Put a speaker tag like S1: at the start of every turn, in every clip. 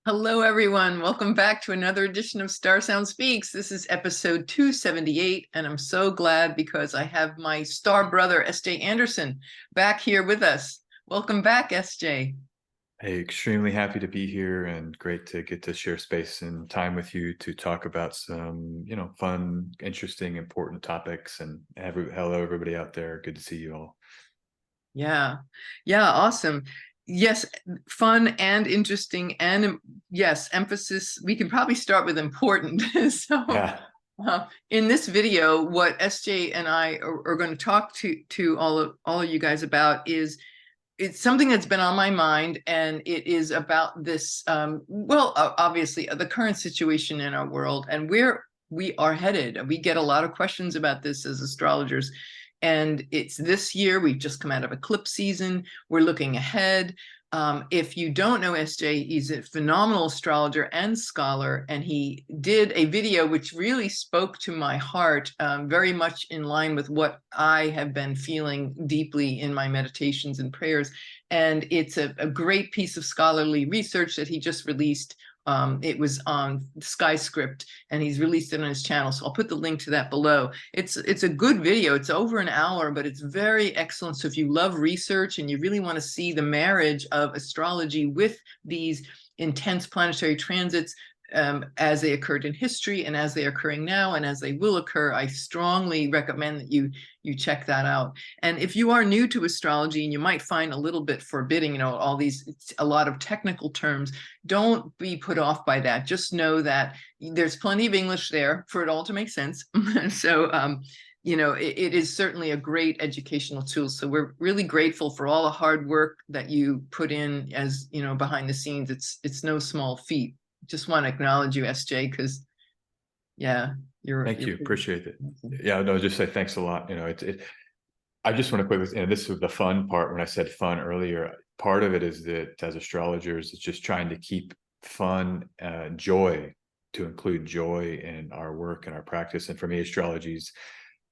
S1: Hello, everyone. Welcome back to another edition of StarSound Speaks. This is episode 278, and I'm so glad because I have my star brother, S.J. Anderson, back here with us. Welcome back, S.J.
S2: Hey, extremely happy to be here and great to get to share space and time with you to talk about some, fun, interesting, important topics. And hello, everybody out there. Good to see you all.
S1: Yeah, awesome. Yes, fun and interesting, and yes, emphasis. We can probably start with important. So,
S2: Yeah.
S1: in this video, what SJ and I are going to talk to all of you guys about is it's something that's been on my mind, and it is about this. Obviously, the current situation in our world and where we are headed. We get a lot of questions about this as astrologers. And it's this year, we've just come out of eclipse season. We're looking ahead. If you don't know SJ, he's a phenomenal astrologer and scholar, and he did a video which really spoke to my heart, very much in line with what I have been feeling deeply in my meditations and prayers. And it's a great piece of scholarly research that he just released. It was on SkyScript, and he's released it on his channel. So I'll put the link to that below. It's a good video. It's over an hour, but it's very excellent. So if you love research and you really want to see the marriage of astrology with these intense planetary transits, as they occurred in history and as they are occurring now and as they will occur, I strongly recommend that you check that out. And if you are new to astrology and you might find a little bit forbidding, all these, a lot of technical terms, don't be put off by that. Just know that there's plenty of English there for it all to make sense. So, it is certainly a great educational tool. So we're really grateful for all the hard work that you put in, as behind the scenes. It's no small feat. Just want to acknowledge you, SJ, because
S2: Thank you. Appreciate it. Yeah, no, just say thanks a lot. I just want to quickly, this was the fun part when I said fun earlier. Part of it is that as astrologers, it's just trying to keep fun, joy, to include joy in our work and our practice. And for me, astrology is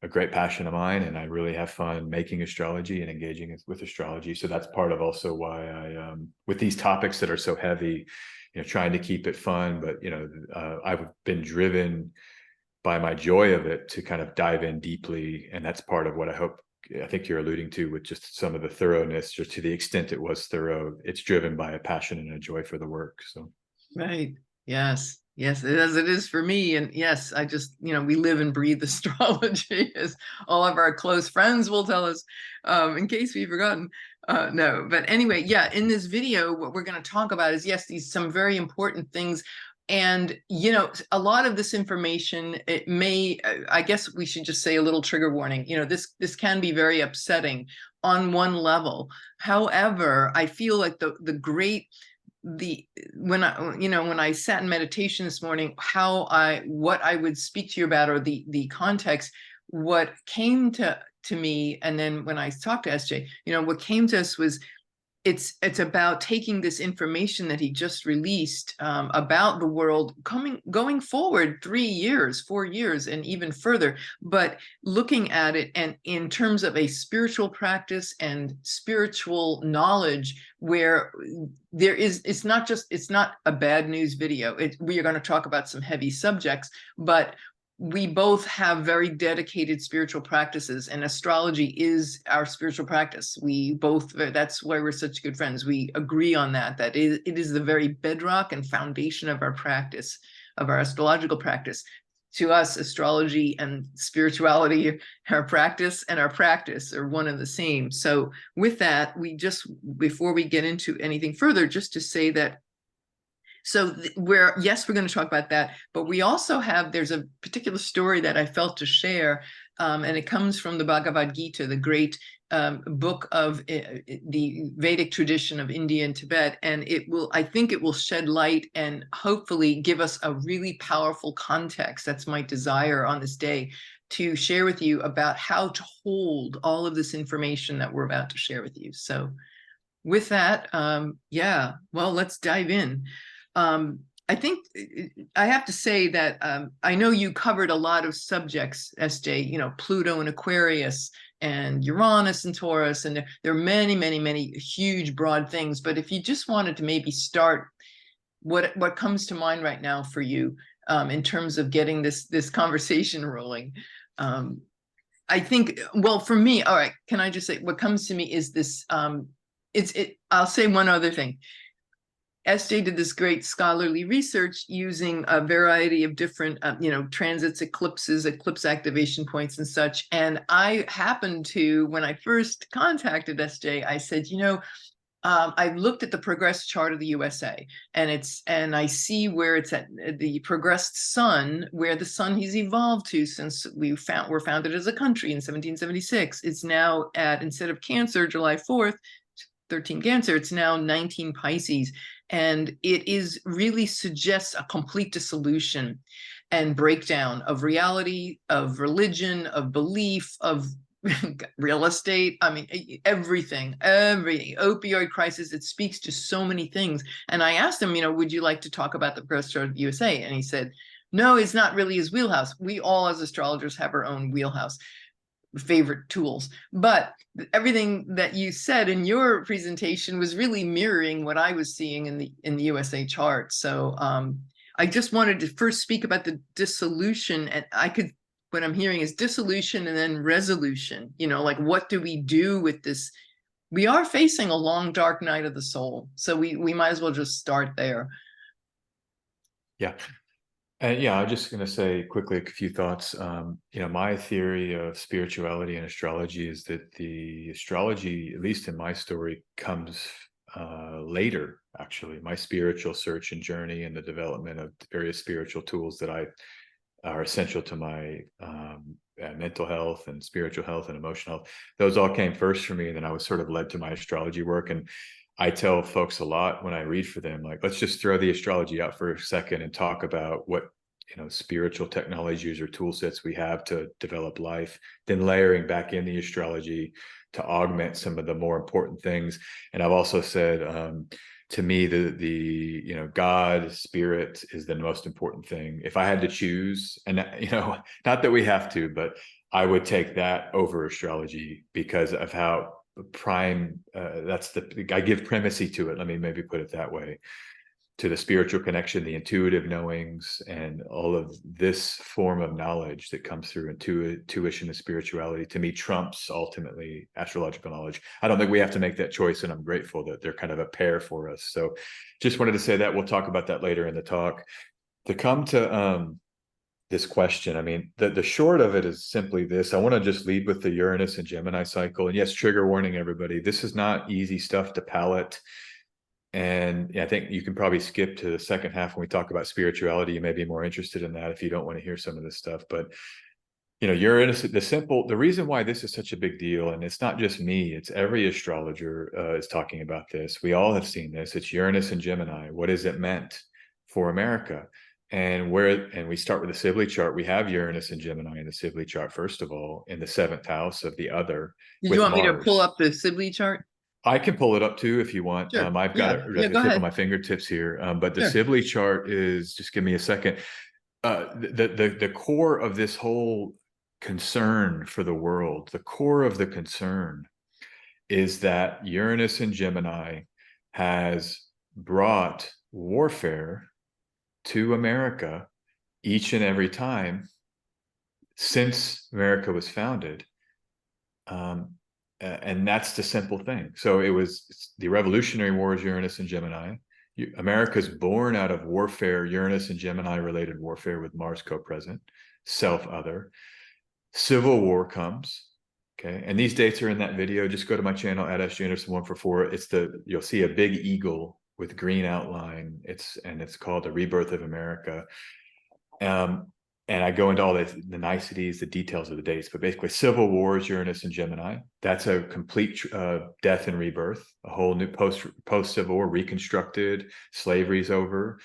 S2: a great passion of mine, and I really have fun making astrology and engaging with astrology. So that's part of also why I, with these topics that are so heavy, trying to keep it fun, but I've been driven by my joy of it to kind of dive in deeply, and that's part of what I think you're alluding to with just some of the thoroughness, just to the extent it was thorough. It's driven by a passion and a joy for the work. So,
S1: right, yes, as it is for me. And yes, I just we live and breathe astrology, as all of our close friends will tell us, in case we've forgotten. No, but anyway, in this video, what we're going to talk about is, these some very important things. And a lot of this information, it may, I guess we should just say a little trigger warning. This can be very upsetting on one level. However, I feel like when I sat in meditation this morning, what I would speak to you about, or the context, what came to me, and then when I talked to SJ, what came to us was, it's about taking this information that he just released, about the world going forward 3 years, 4 years, and even further, but looking at it and in terms of a spiritual practice and spiritual knowledge, where it's not a bad news video. We are going to talk about some heavy subjects, but we both have very dedicated spiritual practices, and astrology is our spiritual practice. That's why we're such good friends. We agree on that it is the very bedrock and foundation of our practice, of our astrological practice. To us, astrology and spirituality, our practice and our practice, are one and the same. So with that, before we get into anything further, just to say that, we're going to talk about that, but we also there's a particular story that I felt to share, and it comes from the Bhagavad Gita, the great book of the Vedic tradition of India and Tibet. And I think it will shed light and hopefully give us a really powerful context. That's my desire on this day, to share with you about how to hold all of this information that we're about to share with you. So with that, let's dive in. I think I have to say that I know you covered a lot of subjects, SJ, Pluto and Aquarius and Uranus and Taurus, and there are many, many, many huge, broad things. But if you just wanted to maybe start what comes to mind right now for you in terms of getting this conversation rolling? I think, well, for me, all right, can I just say what comes to me is this, I'll say one other thing. SJ did this great scholarly research using a variety of different, transits, eclipses, eclipse activation points and such. And I happened to, when I first contacted SJ, I said, I looked at the progressed chart of the USA, and I see where it's at the progressed sun, where the sun has evolved to since we're founded as a country in 1776. It's now at, instead of Cancer, July 4th, 13 Cancer, it's now 19 Pisces. And it is really suggests a complete dissolution and breakdown of reality, of religion, of belief, of real estate. I mean, everything, opioid crisis. It speaks to so many things. And I asked him, would you like to talk about the progress chart of the USA? And he said, no, it's not really his wheelhouse. We all as astrologers have our own wheelhouse, favorite tools. But everything that you said in your presentation was really mirroring what I was seeing in the USA chart. So I just wanted to first speak about the dissolution, and what I'm hearing is dissolution and then resolution. Like, what do we do with this? We are facing a long, dark night of the soul. So we might as well just start there.
S2: Yeah. Yeah, I'm just going to say quickly a few thoughts. My theory of spirituality and astrology is that the astrology, at least in my story, comes later, actually. My spiritual search and journey and the development of various spiritual tools that are essential to my mental health and spiritual health and emotional health, those all came first for me. And then I was sort of led to my astrology work. And I tell folks a lot when I read for them, like, let's just throw the astrology out for a second and talk about what, spiritual technologies or tool sets we have to develop life, then layering back in the astrology to augment some of the more important things. And I've also said, to me, the God, spirit is the most important thing. If I had to choose, and not that we have to, but I would take that over astrology because of how I give primacy to it. Let me maybe put it that way, to the spiritual connection, the intuitive knowings, and all of this form of knowledge that comes through intuition and spirituality, to me, trumps ultimately astrological knowledge. I don't think we have to make that choice, and I'm grateful that they're kind of a pair for us. So just wanted to say that. We'll talk about that later in the talk. To come to this question, I mean, the short of it is simply this. I want to just lead with the Uranus and Gemini cycle. And yes, trigger warning, everybody. This is not easy stuff to palate. And I think you can probably skip to the second half when we talk about spirituality. You may be more interested in that if you don't want to hear some of this stuff. But, Uranus, the reason why this is such a big deal, and it's not just me, it's every astrologer is talking about this. We all have seen this. It's Uranus and Gemini. What has it meant for America? And we start with the Sibley chart. We have Uranus and Gemini in the Sibley chart, first of all, in the 7th house of the other.
S1: Did you want me to pull up the Sibley chart?
S2: I can pull it up too if you want.
S1: Sure.
S2: I've got it at the tip of my fingertips here. But the Sibley chart is, just give me a second. The core of this whole concern for the world, the core of the concern is that Uranus and Gemini has brought warfare to America each and every time since America was founded. And that's the simple thing. So it's the Revolutionary Wars, Uranus and Gemini. America's born out of warfare, Uranus and Gemini related warfare with Mars co-present, self-other. Civil War comes. Okay. And these dates are in that video. Just go to my channel at SJAnderson144. You'll see a big eagle with green outline. It's called The Rebirth of America. And I go into all the niceties, the details of the dates, but basically Civil Wars, Uranus and Gemini. That's a complete death and rebirth, a whole new post-Civil War, reconstructed, slavery's over.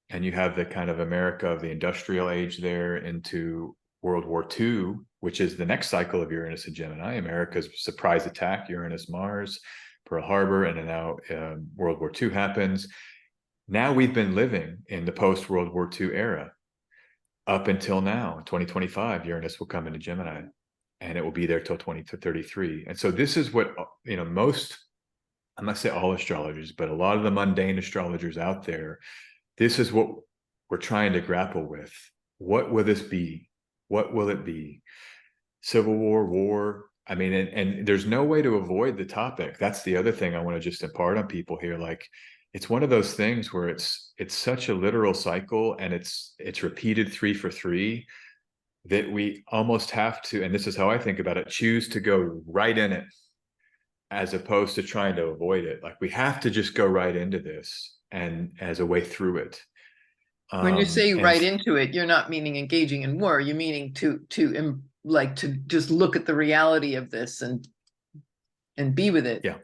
S2: And you have the kind of America of the industrial age there into World War II, which is the next cycle of Uranus and Gemini. America's surprise attack, Uranus, Mars, Pearl Harbor, and then now World War II happens. Now we've been living in the post-World War II era. Up until now, 2025, Uranus will come into Gemini, and it will be there till 2033. And so this is what, most, I'm not saying all astrologers, but a lot of the mundane astrologers out there this is what we're trying to grapple with. What will this be? What will it be? Civil war, war. I mean, and there's no way to avoid the topic. That's the other thing I want to just impart on people here. Like, it's one of those things where it's such a literal cycle, and it's repeated 3 for 3, that we almost have to, and this is how I think about it, choose to go right in it as opposed to trying to avoid it. Like, we have to just go right into this and as a way through it.
S1: When you say right into it, you're not meaning engaging in war. You're meaning to just look at the reality of this and be with it.
S2: Yeah,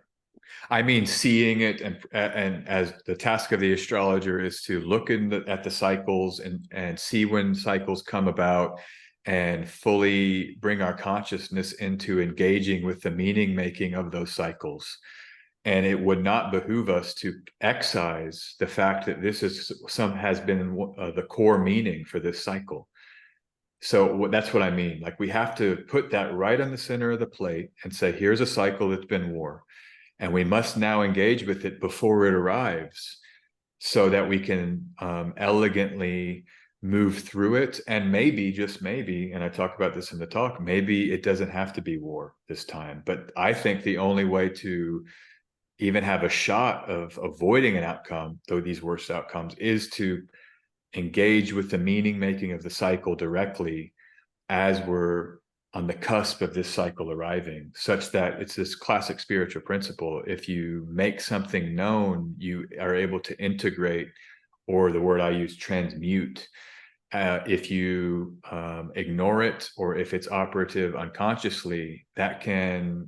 S2: I mean, seeing it, and as the task of the astrologer is to look at the cycles and see when cycles come about, and fully bring our consciousness into engaging with the meaning making of those cycles. And it would not behoove us to excise the fact that this has been the core meaning for this cycle. So that's what I mean. Like, we have to put that right on the center of the plate and say, here's a cycle that's been war, and we must now engage with it before it arrives, so that we can elegantly move through it. And maybe, just maybe, and I talk about this in the talk, maybe it doesn't have to be war this time. But I think the only way to even have a shot of avoiding an outcome, though these worst outcomes, is to engage with the meaning making of the cycle directly as we're on the cusp of this cycle arriving, such that it's this classic spiritual principle. If you make something known, you are able to integrate, or the word I use, transmute. If you ignore it, or if it's operative unconsciously, that can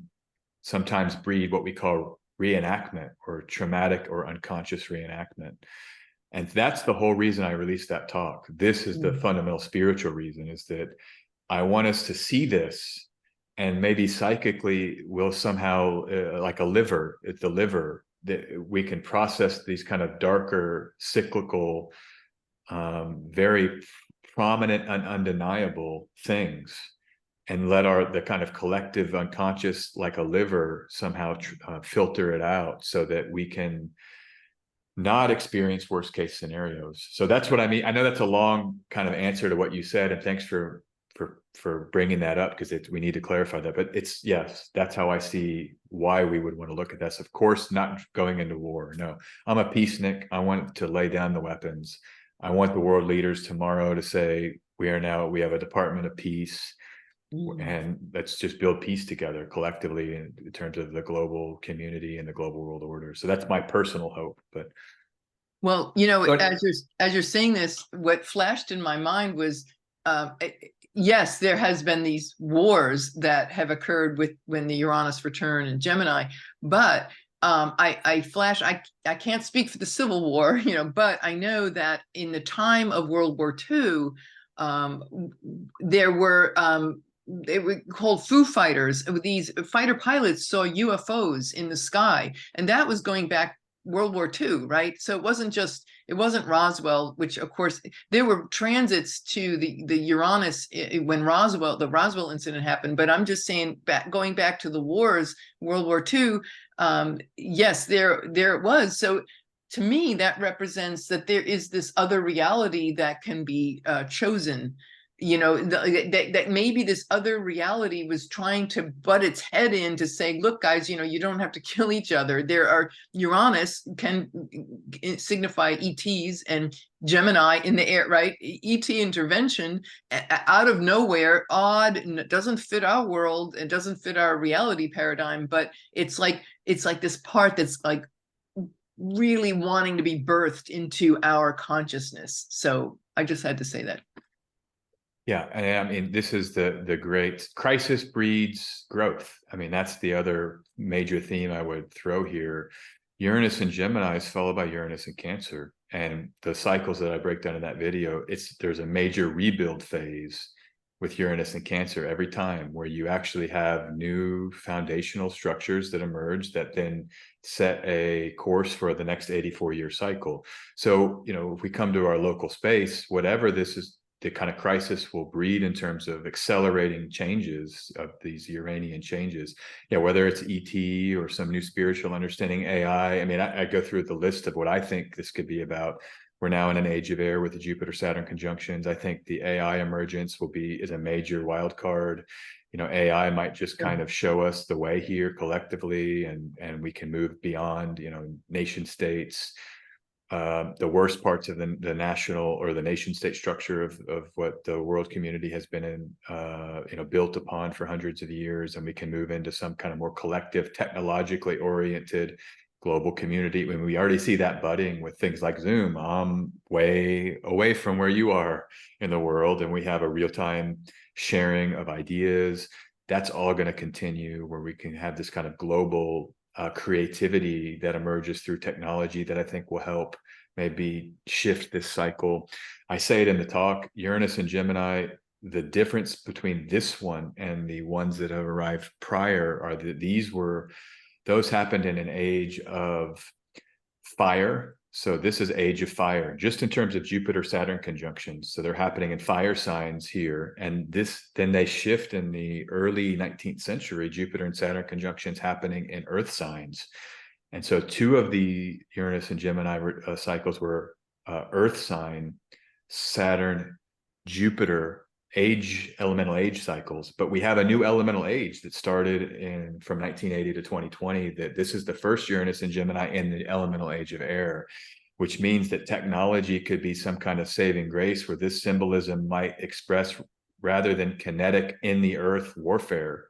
S2: sometimes breed what we call reenactment, or traumatic or unconscious reenactment. And that's the whole reason I released that talk. This is the fundamental spiritual reason, is that I want us to see this, and maybe psychically we'll somehow, like a liver, it's the liver, that we can process these kind of darker, cyclical, very prominent and undeniable things, and let the kind of collective unconscious, like a liver, somehow filter it out, so that we can not experience worst case scenarios. So that's what I mean. I know that's a long kind of answer to what you said, and thanks for bringing that up, because we need to clarify that. But it's, yes, that's how I see why we would want to look at this. Of course, not going into war. No, I'm a peacenik. I want to lay down the weapons. I want the world leaders tomorrow to say, we have a Department of Peace, and let's just build peace together collectively in terms of the global community and the global world order. So that's my personal hope. But
S1: well, as you're saying this, what flashed in my mind was, yes, there has been these wars that have occurred when the Uranus return in Gemini, but I can't speak for the Civil War, but I know that in the time of World War II, there were they were called Foo Fighters. These fighter pilots saw UFOs in the sky, and that was going back World War II, right? So it wasn't Roswell, which of course there were transits to the Uranus when the Roswell incident happened. But I'm just saying, going back to the wars, World War II, yes, there it was. So to me, that represents that there is this other reality that can be chosen. That maybe this other reality was trying to butt its head in to say, look, guys, you don't have to kill each other. Uranus can signify ETs, and Gemini in the air, right? ET intervention out of nowhere, odd, and it doesn't fit our world, it doesn't fit our reality paradigm, but it's like this part that's like really wanting to be birthed into our consciousness. So I just had to say that.
S2: Yeah, and I mean, this is the great crisis breeds growth. I mean, that's the other major theme I would throw here. Uranus and Gemini is followed by Uranus and Cancer, and the cycles that I break down in that video, there's a major rebuild phase with Uranus and Cancer every time, where you actually have new foundational structures that emerge that then set a course for the next 84-year cycle. So, if we come to our local space, whatever this is, the kind of crisis will breed in terms of accelerating changes of these Uranian changes. Whether it's ET or some new spiritual understanding, AI. I mean, I go through the list of what I think this could be about. We're now in an age of air with the Jupiter-Saturn conjunctions. I think the AI emergence is a major wild card. AI might just kind of show us the way here collectively, and we can move beyond, nation states. The worst parts of the national or the nation state structure of what the world community has been in, built upon for hundreds of years, and we can move into some kind of more collective, technologically oriented global community. When we already see that budding with things like Zoom, I'm way away from where you are in the world, and we have a real-time sharing of ideas. That's all going to continue, where we can have this kind of global creativity that emerges through technology that I think will help maybe shift this cycle. I say it in the talk, Uranus and Gemini, the difference between this one and the ones that have arrived prior are that those happened in an age of fire. So this is age of fire, just in terms of Jupiter-Saturn conjunctions. So they're happening in fire signs here. And then they shift in the early 19th century, Jupiter and Saturn conjunctions happening in earth signs. And so two of the Uranus and Gemini cycles were earth sign, Saturn, Jupiter, elemental age cycles. But we have a new elemental age that started from 1980 to 2020, that this is the first Uranus and Gemini in the elemental age of air, which means that technology could be some kind of saving grace, where this symbolism might express, rather than kinetic in the earth warfare,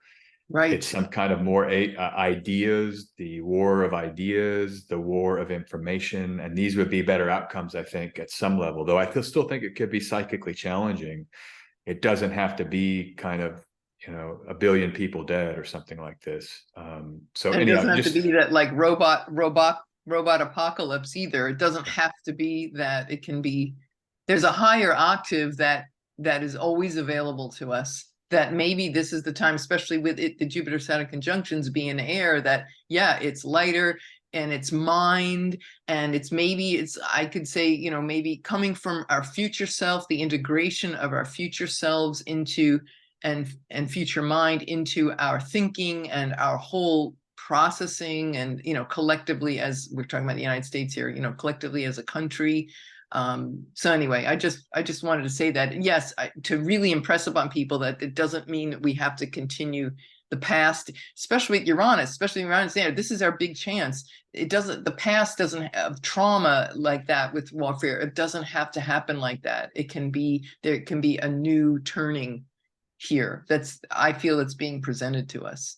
S1: right?
S2: It's some kind of more ideas, the war of ideas, the war of information, and these would be better outcomes, I think, at some level, though I still think it could be psychically challenging. It doesn't have to be kind of, a billion people dead or something like this. So
S1: it doesn't have to be that like robot apocalypse either. It doesn't have to be that. It can be, there's a higher octave that is always available to us, that maybe this is the time, especially with the Jupiter-Saturn conjunctions being air, that it's lighter, and it's mind, and I could say, maybe coming from our future self, the integration of our future selves into and future mind into our thinking and our whole processing, and collectively, as we're talking about the United States here, collectively as a country. So anyway, I just wanted to say that, yes, to really impress upon people that it doesn't mean that we have to continue the past, especially with Uranus, this is our big chance. The past doesn't have trauma like that with warfare. It doesn't have to happen like that. There can be a new turning here. I feel it's being presented to us.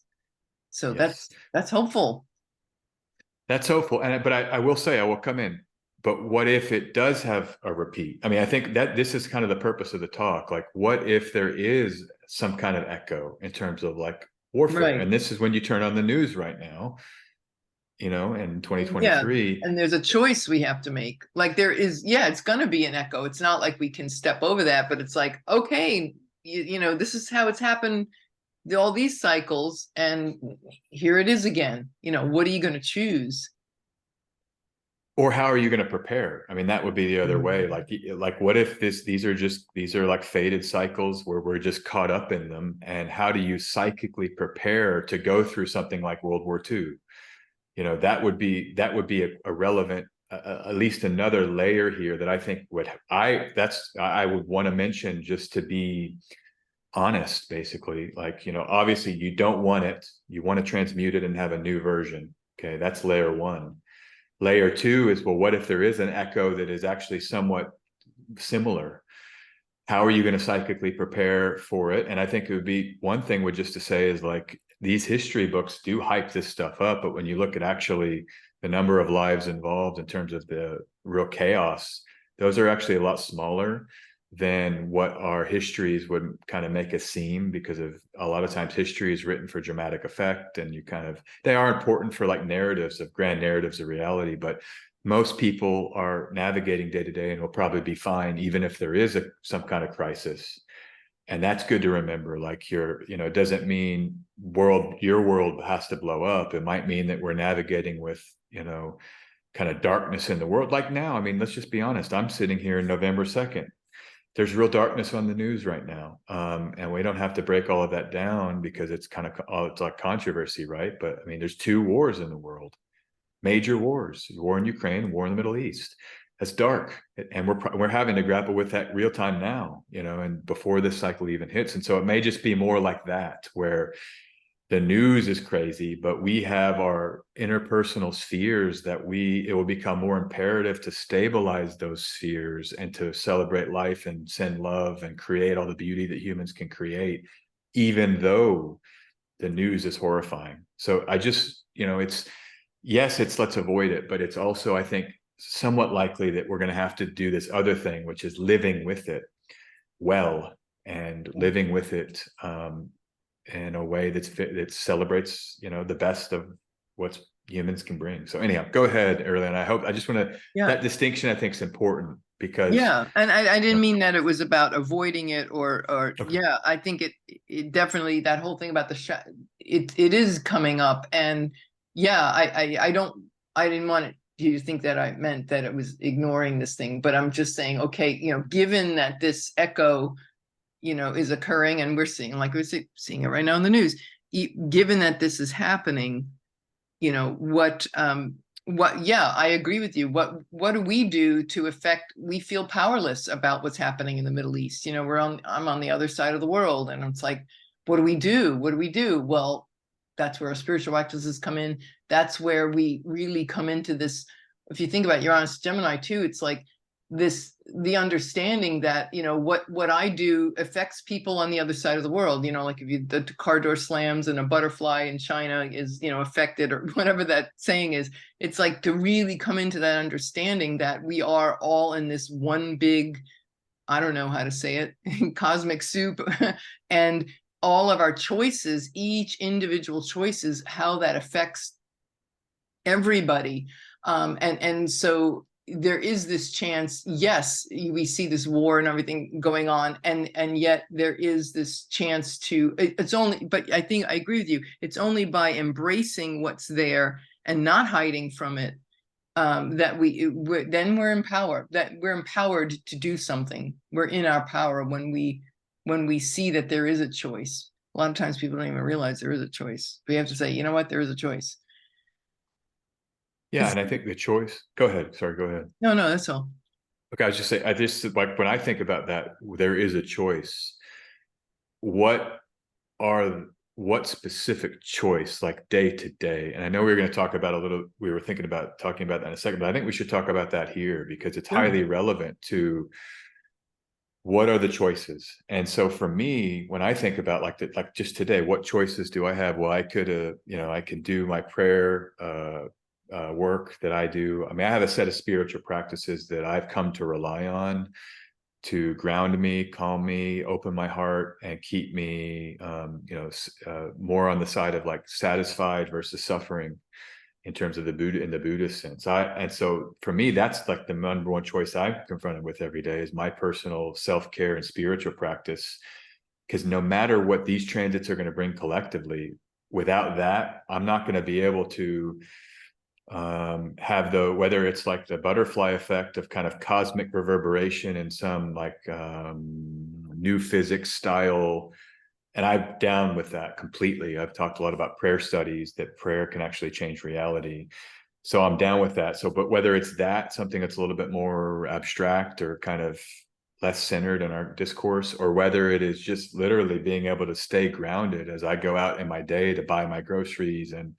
S1: So yes. That's hopeful.
S2: That's hopeful. But I will say, I will come in, but what if it does have a repeat? I mean, I think that this is kind of the purpose of the talk. Like, what if there is some kind of echo in terms of like warfare? Right. And this is when you turn on the news right now, in 2023.
S1: Yeah, and there's a choice we have to make. Like there is, it's going to be an echo. It's not like we can step over that, but it's like, okay, this is how it's happened, all these cycles, and here it is again. What are you going to choose?
S2: Or how are you going to prepare? I mean, that would be the other way. Like what if these are like faded cycles where we're just caught up in them, and how do you psychically prepare to go through something like World War II? That would be a relevant, at least another layer here that I think I would want to mention, just to be honest, basically. Like, obviously you don't want it. You want to transmute it and have a new version. Okay. That's layer one. Layer two is, well, what if there is an echo that is actually somewhat similar? How are you going to psychically prepare for it? And I think it would be, one thing would just to say is, like, these history books do hype this stuff up, but when you look at actually the number of lives involved in terms of the real chaos, those are actually a lot smaller than what our histories would kind of make us seem, because of a lot of times history is written for dramatic effect, and they are important for like grand narratives of reality, but most people are navigating day to day and will probably be fine even if there is some kind of crisis. And that's good to remember. Like, it doesn't mean your world has to blow up. It might mean that we're navigating with, kind of darkness in the world. Like now, I mean, let's just be honest. I'm sitting here in November 2nd. There's real darkness on the news right now. And we don't have to break all of that down because it's it's like controversy, right? But I mean, there's two wars in the world, major wars, war in Ukraine, war in the Middle East. that's dark, and we're having to grapple with that real time now, and before this cycle even hits. And so it may just be more like that, where the news is crazy, but we have our interpersonal spheres that it will become more imperative to stabilize those spheres and to celebrate life and send love and create all the beauty that humans can create, even though the news is horrifying. So I just, it's let's avoid it, but it's also, I think, somewhat likely that we're going to have to do this other thing, which is living with it well, and living with it in a way that celebrates, the best of what humans can bring. So anyhow, go ahead, Erlen. I just want to, that distinction I think is important, because
S1: and I didn't mean that it was about avoiding it or
S2: okay.
S1: I think it definitely, that whole thing about it is coming up. And I didn't want you to think that I meant that it was ignoring this thing, but I'm just saying, okay, given that this echo is occurring, and we're seeing, like we're seeing it right now in the news, given that this is happening, I agree with you. What do we do to affect? We feel powerless about what's happening in the Middle East. I'm on the other side of the world, and it's like, what do we do? What do we do? Well, that's where our spiritual practices come in. That's where we really come into this. If you think about Uranus Gemini too, it's like the understanding that what I do affects people on the other side of the world. Like if the car door slams and a butterfly in China is affected, or whatever that saying is. It's like to really come into that understanding that we are all in this one big, I don't know how to say it, cosmic soup, and all of our choices, each individual choices, how that affects everybody. And so there is this chance, yes, we see this war and everything going on, and yet there is this chance but I think I agree with you, it's only by embracing what's there and not hiding from it, that we're empowered to do something. We're in our power when we see that there is a choice. A lot of times people don't even realize there is a choice. We have to say, you know what, there is a choice.
S2: Yeah, and I think the choice. Go ahead. Sorry, go ahead.
S1: No, that's all.
S2: Okay, I was just saying, I just like when I think about that, there is a choice. What specific choice, like day to day? And I know we were going to talk about we were thinking about talking about that in a second, but I think we should talk about that here, because it's highly relevant to what are the choices. And so for me, when I think about like just today, what choices do I have? Well, I could, I can do my prayer, work that I do. I mean, I have a set of spiritual practices that I've come to rely on to ground me, calm me, open my heart, and keep me, more on the side of like satisfied versus suffering in terms of in the Buddhist sense. And so for me, that's like the number one choice I'm confronted with every day, is my personal self-care and spiritual practice. Because no matter what these transits are going to bring collectively, without that, I'm not going to be able to have whether it's like the butterfly effect of kind of cosmic reverberation in some like new physics style. And I'm down with that completely. I've talked a lot about prayer studies, that prayer can actually change reality. So I'm down with that. So, but whether it's something that's a little bit more abstract or kind of less centered in our discourse, or whether it is just literally being able to stay grounded as I go out in my day to buy my groceries, and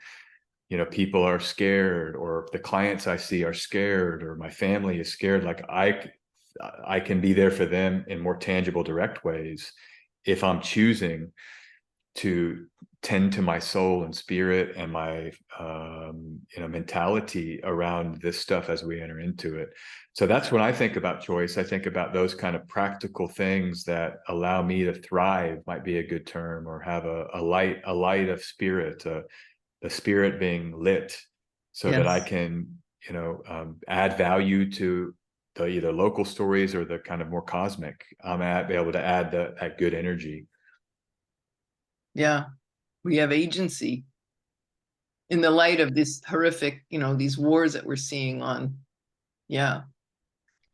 S2: people are scared, or the clients I see are scared, or my family is scared, like I can be there for them in more tangible, direct ways if I'm choosing to tend to my soul and spirit and my mentality around this stuff as we enter into it. So that's when I think about choice. I think about those kind of practical things that allow me to thrive, might be a good term, or have a light of spirit, the spirit being lit, so that I can, add value to the either local stories or the kind of more cosmic. Be able to add that good energy.
S1: Yeah, we have agency in the light of this horrific, these wars that we're seeing on. Yeah.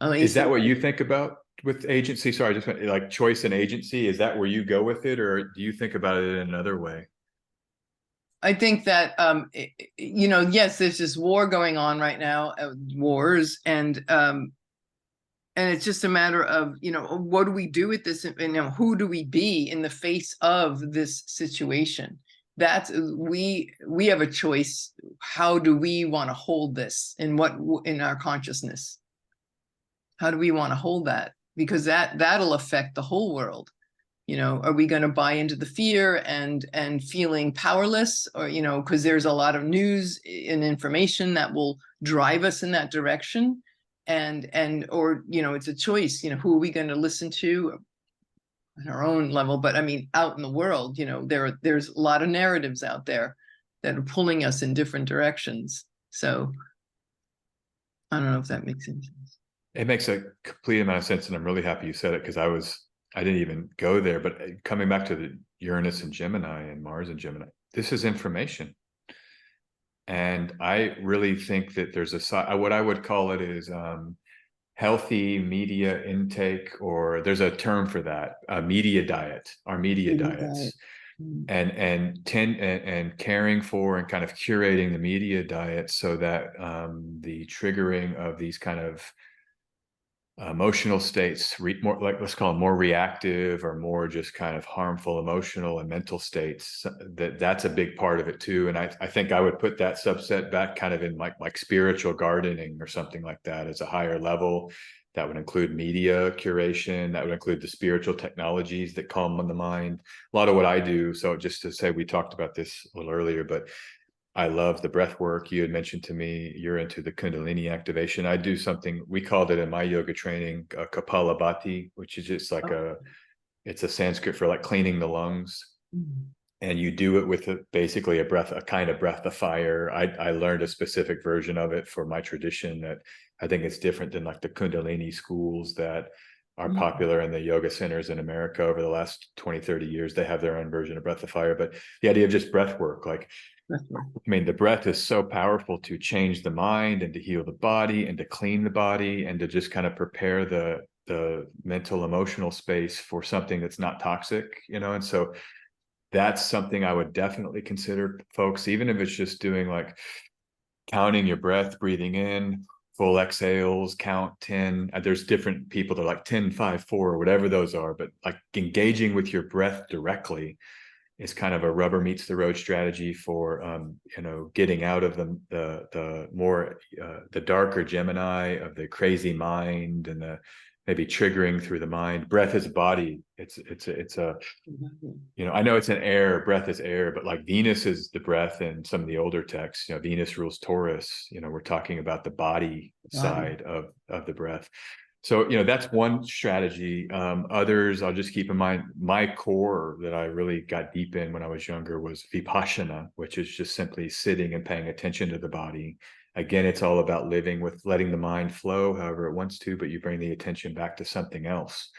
S2: Is that what you think about with agency? Sorry, I just went like choice and agency. Is that where you go with it, or do you think about it in another way?
S1: I think that, yes, there's this war going on right now, wars. And And it's just a matter of, what do we do with this? And who do we be in the face of this situation? That's we have a choice. How do we want to hold this in our consciousness? How do we want to hold that? Because that'll affect the whole world. Are we going to buy into the fear and feeling powerless, or, because there's a lot of news and information that will drive us in that direction, or it's a choice. Who are we going to listen to at our own level? But I mean, out in the world, there's a lot of narratives out there that are pulling us in different directions. So I don't know if that makes any sense.
S2: It makes a complete amount of sense, and I'm really happy you said it, because I didn't even go there. But coming back to the Uranus and Gemini and Mars and Gemini, this is information. And I really think that there's what I would call it is healthy media intake, or there's a term for that, a media diet, our media diets. And caring for and kind of curating the media diet so that the triggering of these kind of emotional states, more like, let's call it more reactive or more just kind of harmful emotional and mental states, that's a big part of it too. And I think I would put that subset back kind of in like spiritual gardening or something like that as a higher level. That would include media curation. That would include the spiritual technologies that calm the mind. A lot of what I do. So just to say, we talked about this a little earlier, but I love the breath work. You had mentioned to me you're into the Kundalini activation. I do something, we called it in my yoga training, Kapalabhati, which is just like it's a Sanskrit for like cleaning the lungs. And you do it with basically a kind of breath of fire. I learned a specific version of it for my tradition that I think it's different than like the Kundalini schools that are popular in the yoga centers in America over the last 20, 30 years. They have their own version of breath of fire. But the idea of just breath work, like, I mean, the breath is so powerful to change the mind and to heal the body and to clean the body and to just kind of prepare the mental, emotional space for something that's not toxic, and so that's something I would definitely consider, folks, even if it's just doing like counting your breath, breathing in, full exhales, count 10. There's different people that are like 10, 5, 4, or whatever those are, but like engaging with your breath directly is kind of a rubber meets the road strategy for, getting out of the more, the darker Gemini of the crazy mind and the maybe triggering through the mind. Breath is a body. It's I know it's an air, breath is air, but like Venus is the breath in some of the older texts. Venus rules Taurus. We're talking about the body side of the breath. So, that's one strategy. Others, I'll just keep in mind, my core that I really got deep in when I was younger was Vipassana, which is just simply sitting and paying attention to the body. Again, it's all about living with letting the mind flow however it wants to, but you bring the attention back to something else.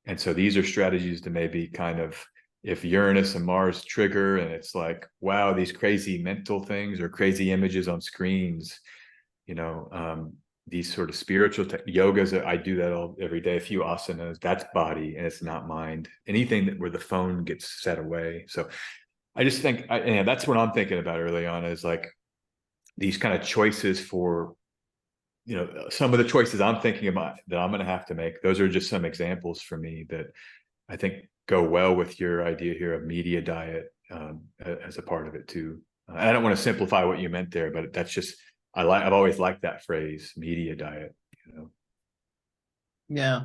S2: And so these are strategies to maybe kind of, if Uranus and Mars trigger and it's like, wow, these crazy mental things or crazy images on screens, these sort of spiritual yogas, I do that every day, a few asanas, that's body and it's not mind. Anything where the phone gets set away. So I just think, that's what I'm thinking about early on, is like these kind of choices for, some of the choices I'm thinking about that I'm going to have to make. Those are just some examples for me that I think go well with your idea here of media diet as a part of it too. I don't want to simplify what you meant there, but that's just, I've always liked that phrase, media diet,
S1: Yeah,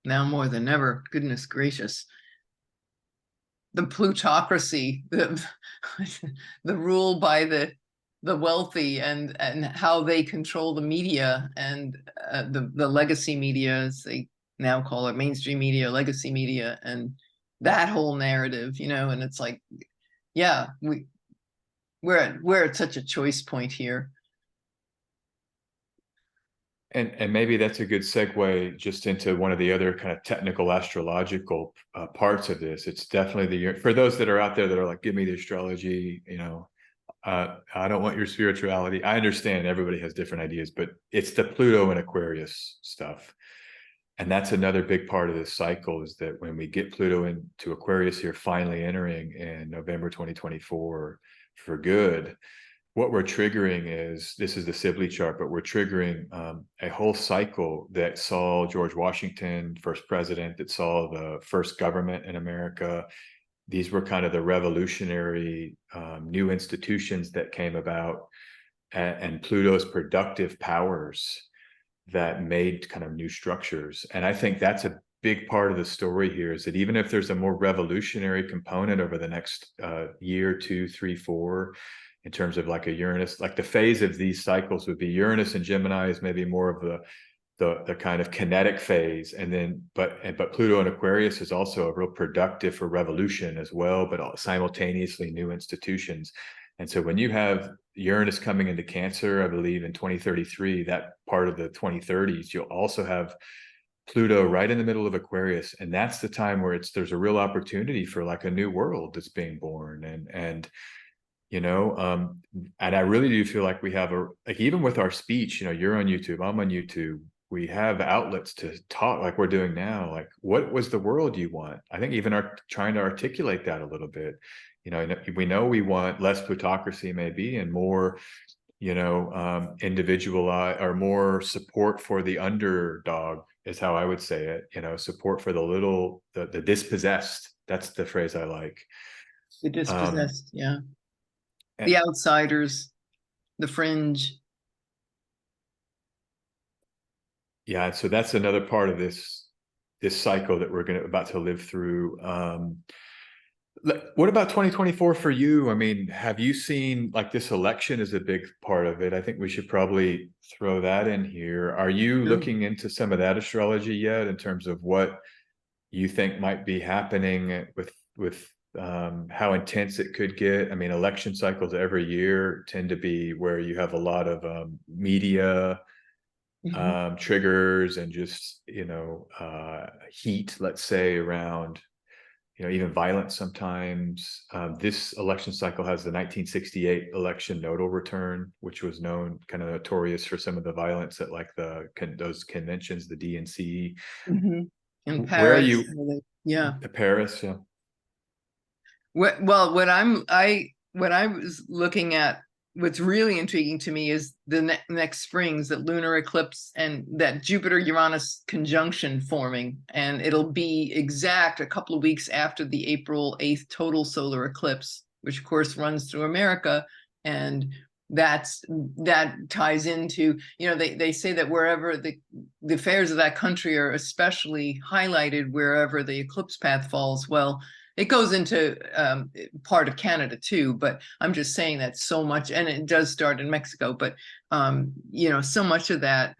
S1: now more than ever, goodness gracious. The plutocracy, the rule by the wealthy and how they control the media and the legacy media, as they now call it, mainstream media, legacy media, and that whole narrative, and it's like, yeah, we're at such a choice point here.
S2: And maybe that's a good segue just into one of the other kind of technical astrological parts of this. It's definitely for those that are out there that are like, give me the astrology, I don't want your spirituality. I understand everybody has different ideas, but it's the Pluto and Aquarius stuff. And that's another big part of this cycle, is that when we get Pluto into Aquarius here, finally entering in November 2024 for good, what we're triggering is, this is the Sibley chart, but we're triggering a whole cycle that saw George Washington, first president, that saw the first government in America. These were kind of the revolutionary new institutions that came about, and Pluto's productive powers that made kind of new structures. And I think that's a big part of the story here, is that even if there's a more revolutionary component over the next year, 2, 3, 4, in terms of like a Uranus, like the phase of these cycles would be Uranus and Gemini is maybe more of the kind of kinetic phase, and then but Pluto and Aquarius is also a real productive for revolution as well, but simultaneously new institutions. And so when you have Uranus coming into Cancer, I believe in 2033, that part of the 2030s, you'll also have Pluto right in the middle of Aquarius, and that's the time where there's a real opportunity for like a new world that's being born. And you know, and I really do feel like we have like, even with our speech, you know, you're on YouTube, I'm on YouTube, we have outlets to talk like we're doing now. Like, what was the world you want? I think even trying to articulate that a little bit. You know, we know we want less plutocracy maybe, and more, you know, individualized, or more support for the underdog is how I would say it. You know, support for the dispossessed. That's the phrase I like.
S1: The dispossessed, yeah. The outsiders, the fringe.
S2: Yeah, so that's another part of this cycle that we're about to live through. What about 2024 for you? I mean, have you seen, like, this election is a big part of it? I think we should probably throw that in here. Are you looking into some of that astrology yet, in terms of what you think might be happening with how intense it could get? I mean, election cycles every year tend to be where you have a lot of media triggers, and just, you know, heat, let's say, around, you know, even violence sometimes. This election cycle has the 1968 election nodal return, which was known, kind of notorious for some of the violence at like those conventions, the DNC.
S1: In Paris.
S2: Where are you?
S1: Yeah.
S2: Paris, yeah.
S1: Well, what I was looking at, what's really intriguing to me is the next springs, that lunar eclipse and that Jupiter-Uranus conjunction forming. And it'll be exact a couple of weeks after the April 8th total solar eclipse, which of course runs through America. And that ties into, you know, they say that wherever the affairs of that country are especially highlighted wherever the eclipse path falls. Well, it goes into part of Canada too, but I'm just saying that so much, and it does start in Mexico, but you know, so much of that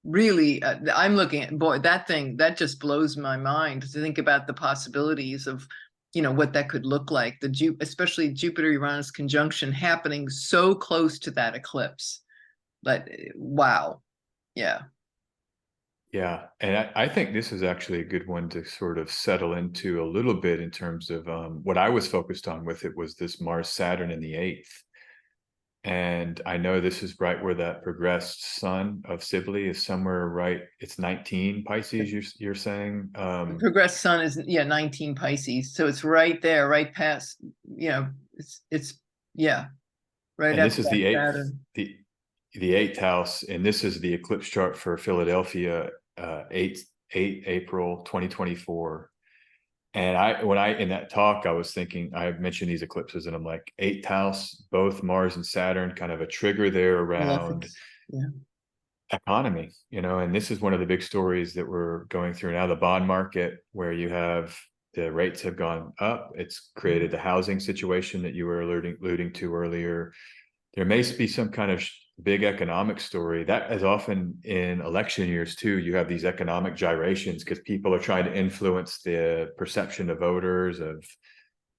S1: really, I'm looking at, boy, that just blows my mind to think about the possibilities of, you know, what that could look like, especially Jupiter-Uranus conjunction happening so close to that eclipse. But wow, yeah.
S2: Yeah, and I think this is actually a good one to sort of settle into a little bit, in terms of what I was focused on with it was this Mars-Saturn in the 8th. And I know this is right where that progressed sun of Sibley is somewhere, right? It's 19 Pisces, you're saying?
S1: The progressed sun is, yeah, 19 Pisces. So it's right there, right past, you know, it's yeah, right.
S2: And this is the 8th, the 8th house, and this is the eclipse chart for Philadelphia, 8 April 2024. And when in that talk, I was thinking, I mentioned these eclipses, and I'm like, 8th house, both Mars and Saturn, kind of a trigger there around economy, you know. And this is one of the big stories that we're going through now, the bond market, where you have the rates have gone up. It's created the housing situation that you were alluding to earlier. There may be some kind of big economic story that is often in election years too. You have these economic gyrations because people are trying to influence the perception of voters of,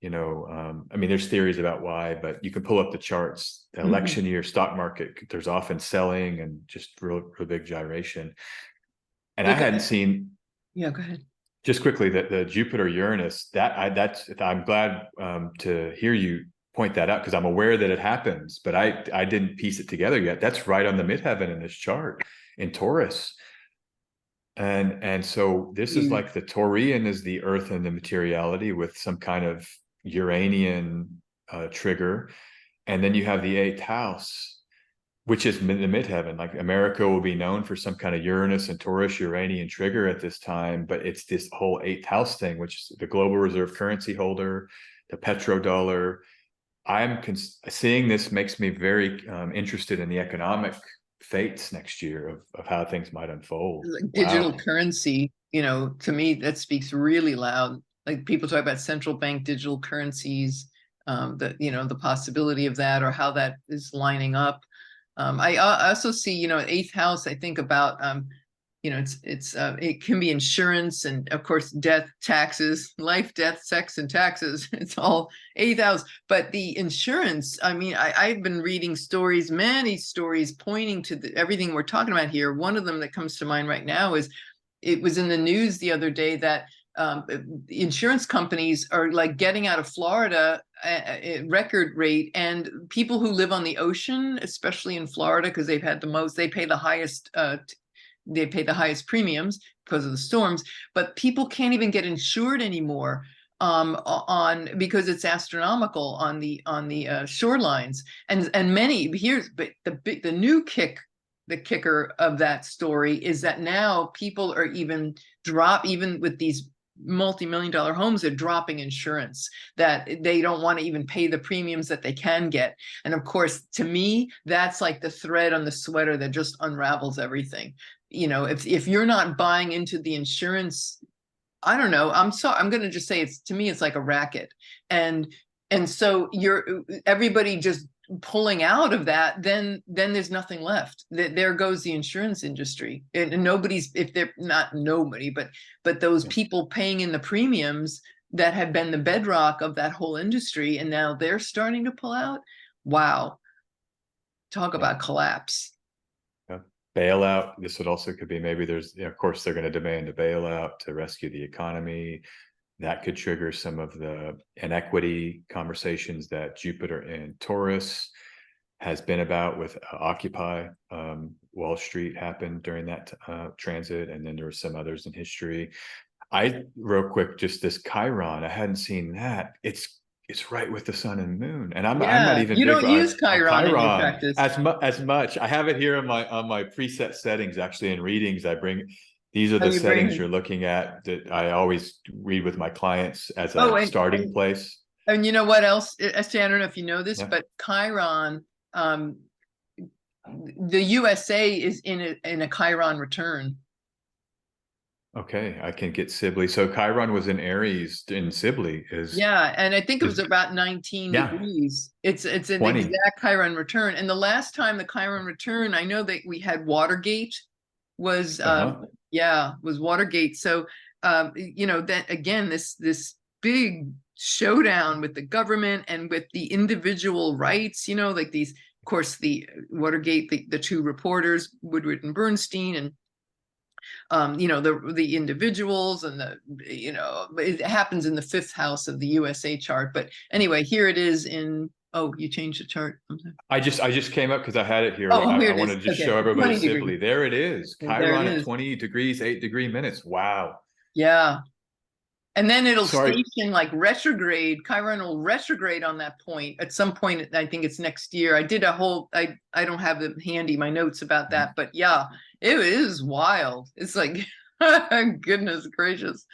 S2: you know, I mean, there's theories about why, but you can pull up the charts. The election year stock market, there's often selling and just real big gyration. And I hadn't seen.
S1: Yeah, go ahead.
S2: Just quickly, the Jupiter Uranus, I'm glad to hear you point that out, because I'm aware that it happens, but I didn't piece it together yet. That's right on the midheaven in this chart in Taurus. And so this is like the Taurian is the earth and the materiality with some kind of Uranian trigger. And then you have the 8th house, which is the midheaven. Like America will be known for some kind of Uranus and Taurus Uranian trigger at this time, but it's this whole 8th house thing, which is the global reserve currency holder, the petrodollar. Seeing this makes me very interested in the economic fates next year of how things might unfold.
S1: Like digital currency, to me, that speaks really loud. Like people talk about central bank digital currencies, the possibility of that or how that is lining up. I also see, 8th house, I think about, it can be insurance and of course, death, taxes, life, death, sex, and taxes. It's all 8th house. But the insurance, I mean, I've been reading stories, many stories pointing to everything we're talking about here. One of them that comes to mind right now is it was in the news the other day that insurance companies are like getting out of Florida at record rate, and people who live on the ocean, especially in Florida, because they've had the most, they pay the highest premiums because of the storms, but people can't even get insured anymore because it's astronomical on the shorelines, and many but the new kicker of that story is that now people are even with these multi-million-dollar homes are dropping insurance, that they don't want to even pay the premiums that they can get. And of course, to me, that's like the thread on the sweater that just unravels everything. If you're not buying into the insurance, I don't know, I'm going to just say to me, it's like a racket. And so everybody just pulling out of that, then there's nothing left. There goes the insurance industry, and nobody's, if they're not nobody, but those people paying in the premiums that have been the bedrock of that whole industry, and now they're starting to pull out. Wow, talk about collapse.
S2: Bailout. This would also could be, maybe there's, of course, they're going to demand a bailout to rescue the economy. That could trigger some of the inequity conversations that Jupiter in Taurus has been about with Occupy. Wall Street happened during that transit, and then there were some others in history. Real quick, just this Chiron, I hadn't seen that. It's right with the sun and moon, and I'm not even.
S1: You don't use Chiron in your practice
S2: as much. I have it here on my preset settings. Actually, in readings, I bring. These are the settings you're looking at that I always read with my clients as a starting place.
S1: And you know what else, SJ? I don't know if you know this, but Chiron, the USA is in a Chiron return.
S2: Okay, I can get Sibley. So Chiron was in Aries in Sibley.
S1: And I think it was about 19 degrees. It's an 20. Exact Chiron return. And the last time the Chiron return, I know that we had Watergate was Watergate. So that again, this big showdown with the government and with the individual rights, like these, of course, the Watergate, the two reporters, Woodward and Bernstein, and the individuals, and it happens in the 5th house of the USA chart. But anyway, here it is in. Oh, you changed the chart.
S2: I just came up because I had it here. I wanted to just show everybody Sibley. There it is. Chiron at 20 degrees, 8 degree minutes. Wow.
S1: Yeah. And then it'll station like retrograde. Chiron will retrograde on that point at some point. I think it's next year. I did a whole, I don't have it handy, my notes about that, but yeah, it is wild. It's like, goodness gracious.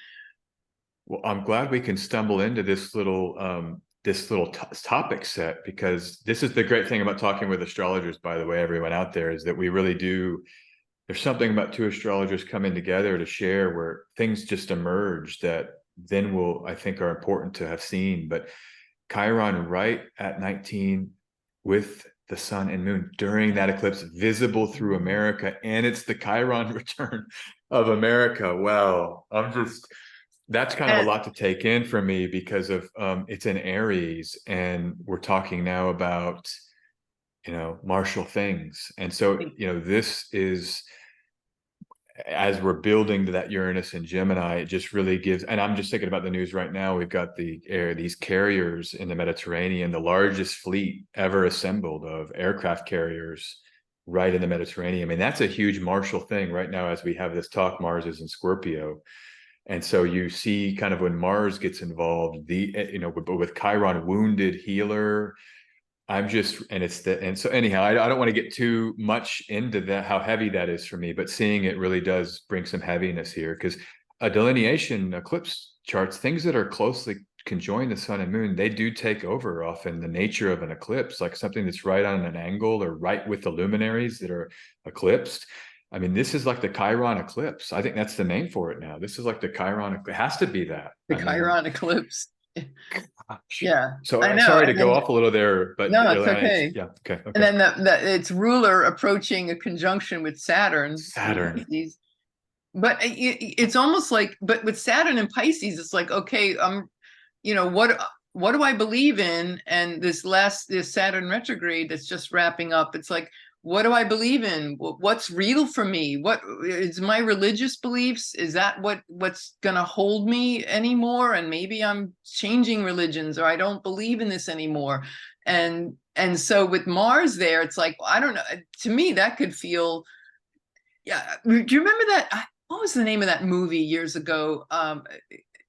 S2: Well, I'm glad we can stumble into this little topic set, because this is the great thing about talking with astrologers, by the way, everyone out there, is that we really do. There's something about two astrologers coming together to share where things just emerge that then I think are important to have seen. But Chiron right at 19 with the sun and moon during that eclipse, visible through America, and it's the Chiron return of America. Wow, that's kind of a lot to take in for me, because of it's in Aries, and we're talking now about martial things. And so this is, as we're building to that Uranus and Gemini, it just really gives. And I'm just thinking about the news right now. We've got these carriers in the Mediterranean, the largest fleet ever assembled of aircraft carriers right in the Mediterranean. I mean, that's a huge martial thing right now as we have this talk. Mars is in Scorpio. And so you see kind of when Mars gets involved, but with Chiron, wounded healer, and so anyhow, I don't want to get too much into that, how heavy that is for me, but seeing it really does bring some heaviness here, because a delineation eclipse charts, things that are closely conjoined the sun and moon, they do take over often the nature of an eclipse, like something that's right on an angle or right with the luminaries that are eclipsed. I mean, this is like the Chiron eclipse. I think that's the name for it now. This is like the Chiron, it has to be that.
S1: The Chiron eclipse. Yeah,
S2: so
S1: I know.
S2: Sorry to go off a little there, but
S1: no, it's okay.
S2: Okay.
S1: And then its ruler approaching a conjunction with Saturn. But it's almost like, but with Saturn and Pisces, it's like, okay, what do I believe in? And this Saturn retrograde that's just wrapping up, it's like, what do I believe in? What's real for me? What is my religious beliefs? Is that what's gonna hold me anymore? And maybe I'm changing religions, or I don't believe in this anymore. And so with Mars there, it's like, I don't know. To me, that could feel, yeah. Do you remember that? What was the name of that movie years ago?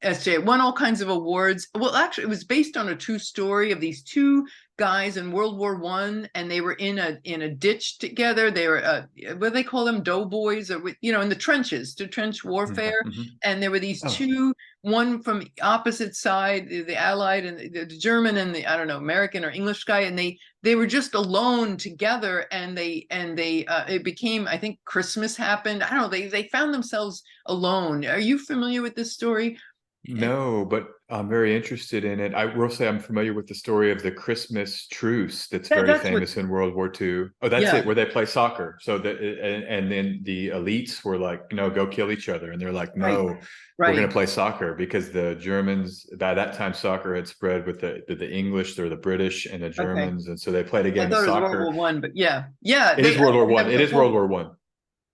S1: SJ, it won all kinds of awards. Well, actually, it was based on a true story of these two guys in World War I, and they were in a ditch together. They were what do they call them, doughboys, or in the trenches, to trench warfare. Mm-hmm. And there were these two, one from opposite side, the Allied and the German and the, I don't know, American or English guy, and they were just alone together, and they it became, I think Christmas happened. I don't know, they found themselves alone. Are you familiar with this story?
S2: No, but I'm very interested in it. I will say I'm familiar with the story of the Christmas truce that's very famous in World War II. Oh, that's it, where they play soccer. So and then the elites were like, no, go kill each other. And they're like, no, we're going to play soccer, because the Germans, by that time, soccer had spread with the English or the British and the Germans. And so they played a game of soccer. It was
S1: World War I, but yeah.
S2: It is World War I. It is World War I.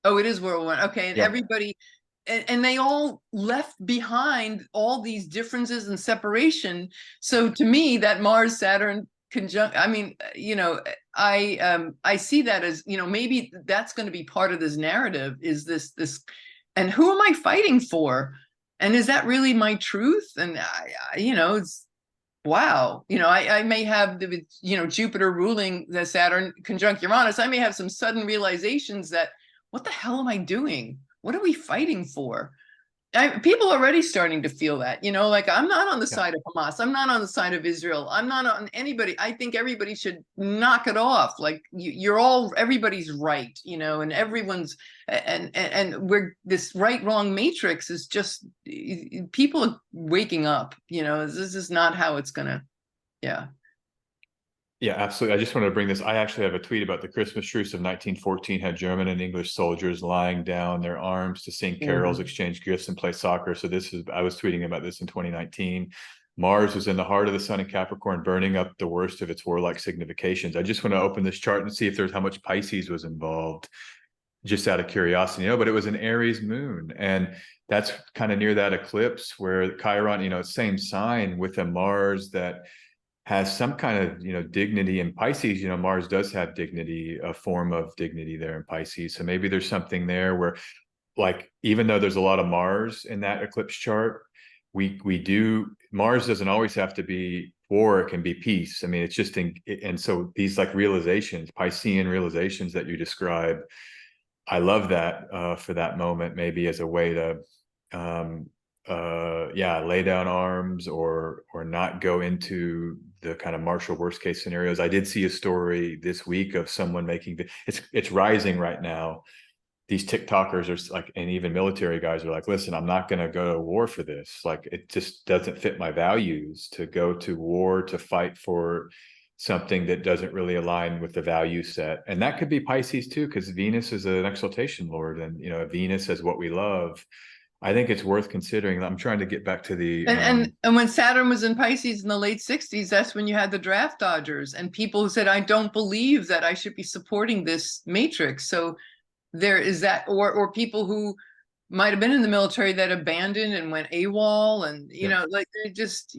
S1: Oh, it is World War I. Okay. And everybody, and they all left behind all these differences and separation. So to me, that Mars Saturn conjunct, I mean, I see that as, maybe that's going to be part of this narrative, is this, and who am I fighting for? And is that really my truth? And it's, wow. I may have the, Jupiter ruling the Saturn conjunct Uranus. I may have some sudden realizations that, what the hell am I doing? What are we fighting for? People are already starting to feel that, like, I'm not on the side of Hamas. I'm not on the side of Israel. I'm not on anybody. I think everybody should knock it off. Like, everybody's right, and everyone's, and we're, this right wrong matrix is just, people are waking up, this is not how it's gonna,
S2: Yeah, absolutely. I just wanted to bring this. I actually have a tweet about the Christmas truce of 1914, had German and English soldiers lying down their arms to sing carols, exchange gifts, and play soccer. So I was tweeting about this in 2019. Mars was in the heart of the sun in Capricorn, burning up the worst of its warlike significations. I just want to open this chart and see if there's how much Pisces was involved, just out of curiosity, but it was an Aries moon. And that's kind of near that eclipse where Chiron, same sign with a Mars that has some kind of, dignity in Pisces. Mars does have dignity, a form of dignity there in Pisces. So maybe there's something there where, like, even though there's a lot of Mars in that eclipse chart, Mars doesn't always have to be war, it can be peace. I mean, it's just, and so these like realizations, Piscean realizations that you describe, I love that for that moment, maybe as a way to, lay down arms or not go into the kind of martial worst case scenarios. I did see a story this week of someone it's rising right now. These TikTokers are like, and even military guys are like, listen, I'm not going to go to war for this. Like, it just doesn't fit my values to go to war, to fight for something that doesn't really align with the value set. And that could be Pisces too, because Venus is an exaltation lord, and Venus is what we love. I think it's worth considering. I'm trying to get back to the
S1: and when Saturn was in Pisces in the late 60s, that's when you had the draft dodgers and people who said, I don't believe that I should be supporting this matrix. So there is that, or people who might have been in the military that abandoned and went AWOL, and like, they just,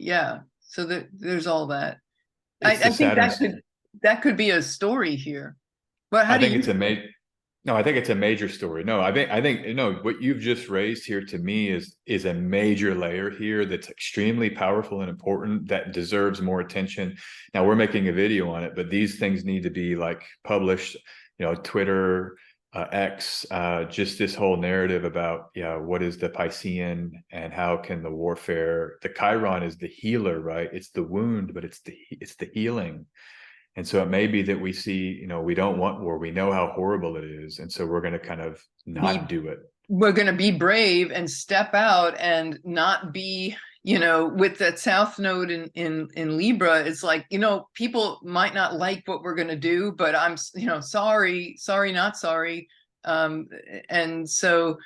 S1: so there's all that. I think that could be a story here. But how do you think it's
S2: No, I think it's a major story. No, I think what you've just raised here to me is a major layer here that's extremely powerful and important, that deserves more attention. Now we're making a video on it, but these things need to be like published, Twitter, X, just this whole narrative about, what is the Piscean and how can the warfare, the Chiron is the healer, right? It's the wound, but it's the healing. And so it may be that we see, we don't want war. We know how horrible it is. And so we're going to kind of not do it.
S1: We're going to be brave and step out and not be, with that South Node in Libra. It's like, people might not like what we're going to do, but I'm, sorry, not sorry. And so,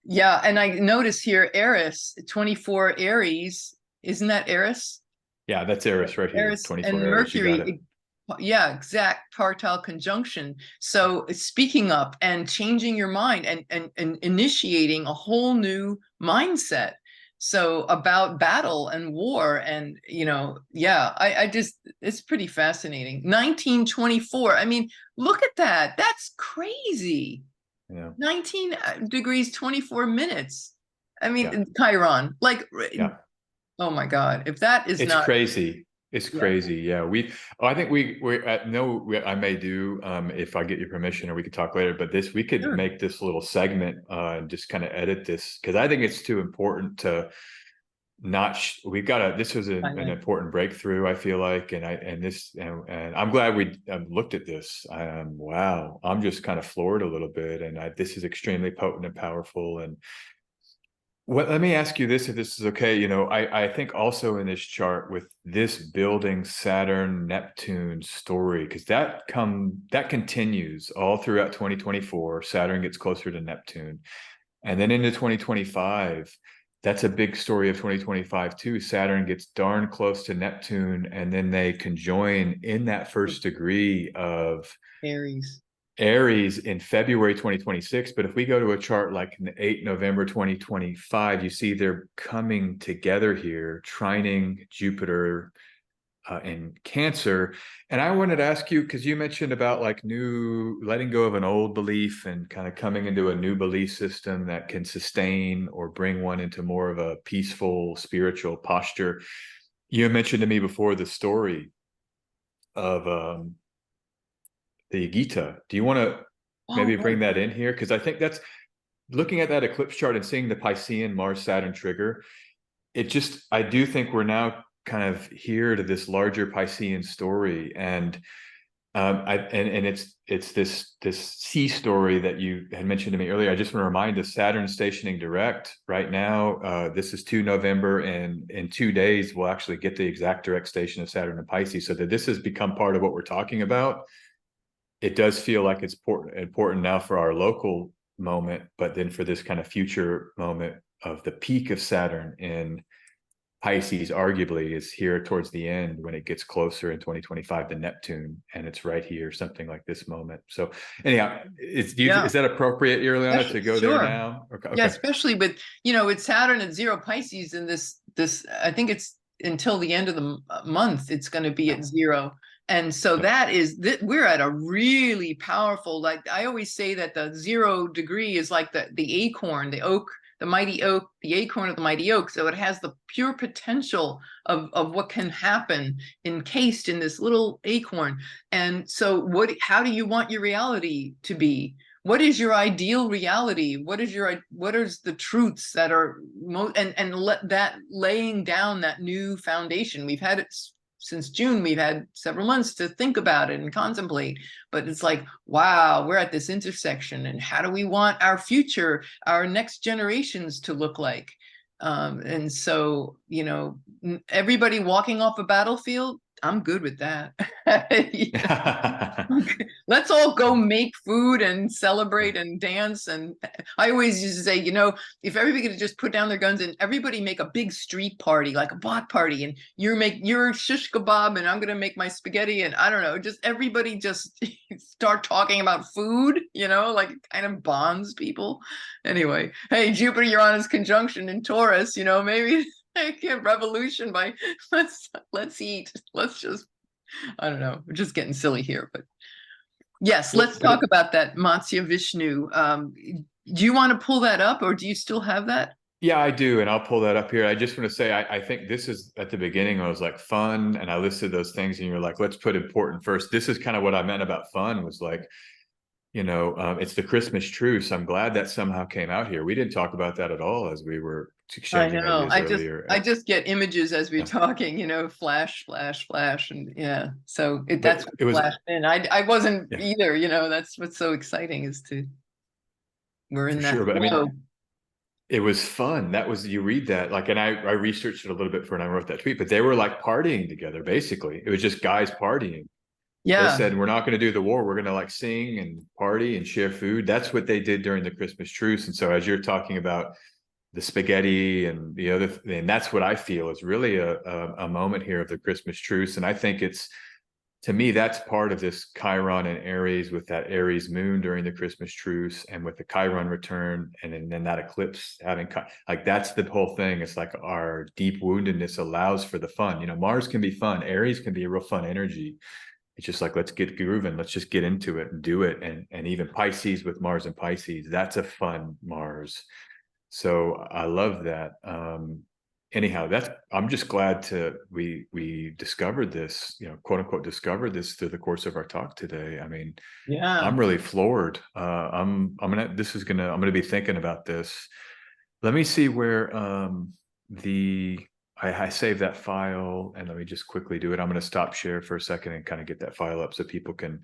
S1: yeah. And I notice here, Eris, 24 Aries, isn't that Eris?
S2: Yeah, that's Eris right here.
S1: Eris
S2: 24
S1: and
S2: Aries,
S1: Mercury. Yeah, exact partile conjunction. So speaking up and changing your mind and initiating a whole new mindset. So about battle and war and, I just, it's pretty fascinating. 1924. I mean, look at that. That's crazy.
S2: Yeah.
S1: 19 degrees, 24 minutes. I mean, Chiron, like, oh my God, if that is
S2: it's
S1: not
S2: crazy. It's crazy. Yeah. I think I may do, if I get your permission, or we could talk later, but we could make this little segment, and just kind of edit this, because I think it's too important to not, this was an important breakthrough, I feel like. And I'm glad we looked at this. Wow. I'm just kind of floored a little bit. And this is extremely potent and powerful. And let me ask you this, if this is okay. I think also in this chart with this building Saturn Neptune story, because that continues all throughout 2024. Saturn gets closer to Neptune, and then into 2025. That's a big story of 2025 too. Saturn gets darn close to Neptune, and then they conjoin in that first degree of Aries in February 2026. But if we go to a chart like 8 November 2025, you see they're coming together here, trining Jupiter in Cancer. And I wanted to ask you, because you mentioned about like letting go of an old belief and kind of coming into a new belief system that can sustain or bring one into more of a peaceful spiritual posture. You mentioned to me before the story of the Gita. Do you want to maybe bring that in here? Because I think that's, looking at that eclipse chart and seeing the Piscean Mars Saturn trigger, I do think we're now kind of here to this larger Piscean story. And it's this sea story that you had mentioned to me earlier. I just want to remind us, Saturn stationing direct right now. This is 2 November, and in 2 days we'll actually get the exact direct station of Saturn in Pisces. So that this has become part of what we're talking about. It does feel like it's important now for our local moment, but then for this kind of future moment of the peak of Saturn in Pisces, arguably, is here towards the end when it gets closer in 2025 to Neptune, and it's right here, something like this moment. So anyhow, is that appropriate, Ileana, to go there now? Okay.
S1: Yeah, especially with, with Saturn at 0 Pisces, and this, I think it's until the end of the month, it's going to be at 0. And so we're at a really powerful, like I always say that the 0 degree is like the acorn, the oak, the mighty oak, the acorn of the mighty oak. So it has the pure potential of what can happen encased in this little acorn. And so how do you want your reality to be? What is your ideal reality? What is the truths that are laying down that new foundation? We've had it since June. We've had several months to think about it and contemplate, but it's like, wow, we're at this intersection, and how do we want our future, our next generations to look like? And so, everybody walking off a battlefield, I'm good with that. Let's all go make food and celebrate and dance. And I always used to say, if everybody could just put down their guns and everybody make a big street party, like a block party, and you make your shish kebab and I'm going to make my spaghetti, and I don't know, just everybody just start talking about food, like it kind of bonds people. Anyway, hey, Jupiter Uranus conjunction in Taurus, maybe revolution by let's eat. Let's just, I don't know. We're just getting silly here, but Yes, let's talk about that Matsya Vishnu. Do you want to pull that up, or do you still have that?
S2: Yeah, I do, and I'll pull that up here. I just want to say, I think this is at the beginning. I was like fun, and I listed those things, and you're like, let's put important first. This is kind of what I meant about fun. Was like, it's the Christmas truce. I'm glad that somehow came out here. We didn't talk about that at all as we were exchanging ideas earlier.
S1: I just get images as we're talking, flash, flash, flash, and yeah. So that's what flashed in. I wasn't either. That's what's so exciting is we're in that.
S2: Sure, but I mean, it was fun. That was, you read that, like, and I researched it a little bit before, and I wrote that tweet, but they were like partying together, basically. It was just guys partying. Yeah. They said, we're not going to do the war. We're going to like sing and party and share food. That's what they did during the Christmas truce. And so as you're talking about the spaghetti and the other thing, that's what I feel is really a moment here of the Christmas truce. And I think it's, to me, that's part of this Chiron and Aries, with that Aries moon during the Christmas truce, and with the Chiron return, and then that eclipse having, like, that's the whole thing. It's like our deep woundedness allows for the fun. Mars can be fun. Aries can be a real fun energy. It's just like, let's get grooving. Let's just get into it and do it. And even Pisces with Mars and Pisces, that's a fun Mars. So I love that. Anyhow, I'm just glad we discovered this, quote unquote, discovered this through the course of our talk today. I mean, yeah, I'm really floored. I'm gonna be thinking about this. Let me see where I saved that file, and let me just quickly do it. I'm going to stop share for a second and kind of get that file up so people can.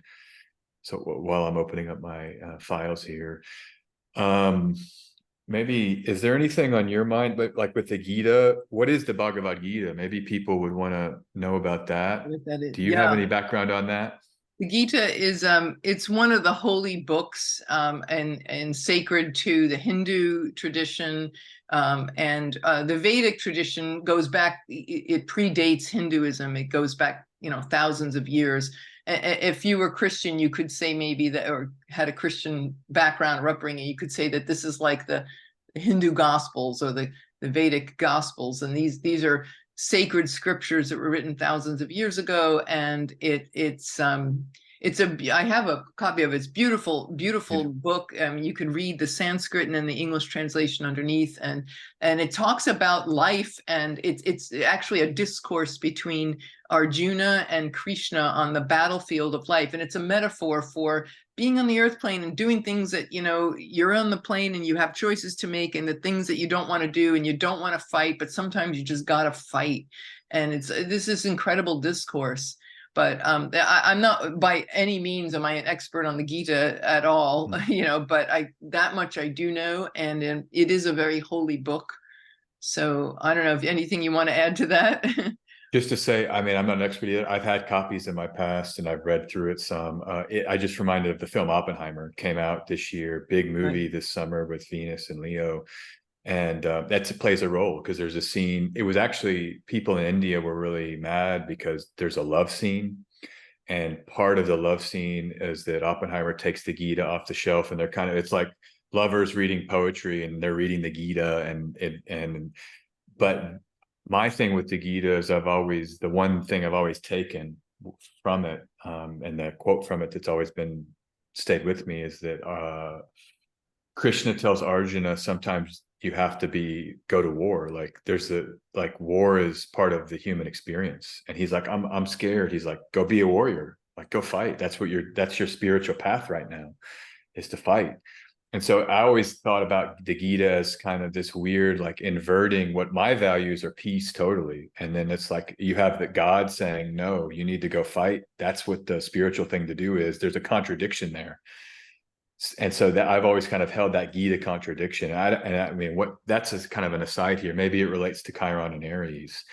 S2: So while I'm opening up my files here, maybe, is there anything on your mind, but like with the Gita, what is the Bhagavad Gita? Maybe people would want to know about that. Do you have any background on that?
S1: The Gita is it's one of the holy books and sacred to the Hindu tradition, and the Vedic tradition goes back. It predates Hinduism. It goes back, thousands of years. If you were Christian, you could say maybe that, or had a Christian background or upbringing, you could say that this is like the Hindu Gospels or the Vedic Gospels, and these are sacred scriptures that were written thousands of years ago, and I have a copy of it. It's beautiful book. You can read the Sanskrit and then the English translation underneath, and it talks about life, and it's actually a discourse between Arjuna and Krishna on the battlefield of life, and it's a metaphor for being on the earth plane and doing things that, you're on the plane and you have choices to make, and the things that you don't want to do and you don't want to fight, but sometimes you just gotta fight. And this is incredible discourse. But I'm not by any means am I an expert on the Gita at all, but that much I do know, and it is a very holy book. So I don't know if anything you want to add to that.
S2: Just to say, I mean, I'm not an expert either. I've had copies in my past and I've read through it some. I just reminded of the film Oppenheimer, came out this year, big movie this summer with Venus and Leo. And that plays a role because there's a scene. It was actually, people in India were really mad because there's a love scene. And part of the love scene is that Oppenheimer takes the Gita off the shelf, and it's like lovers reading poetry and they're reading the Gita. But my thing with the Gita is the one thing I've always taken from it, and the quote from it that's always stayed with me is that Krishna tells Arjuna, sometimes you have to go to war. Like war is part of the human experience. And he's like, I'm scared. He's like, go be a warrior, like go fight. That's your spiritual path right now, is to fight. And so I always thought about the Gita as kind of this weird, like inverting what my values are, peace totally. And then it's like, you have the God saying, no, you need to go fight. That's what the spiritual thing to do is. There's a contradiction there. And so that I've always kind of held that Gita contradiction. I mean, that's kind of an aside here. Maybe it relates to Chiron and Aries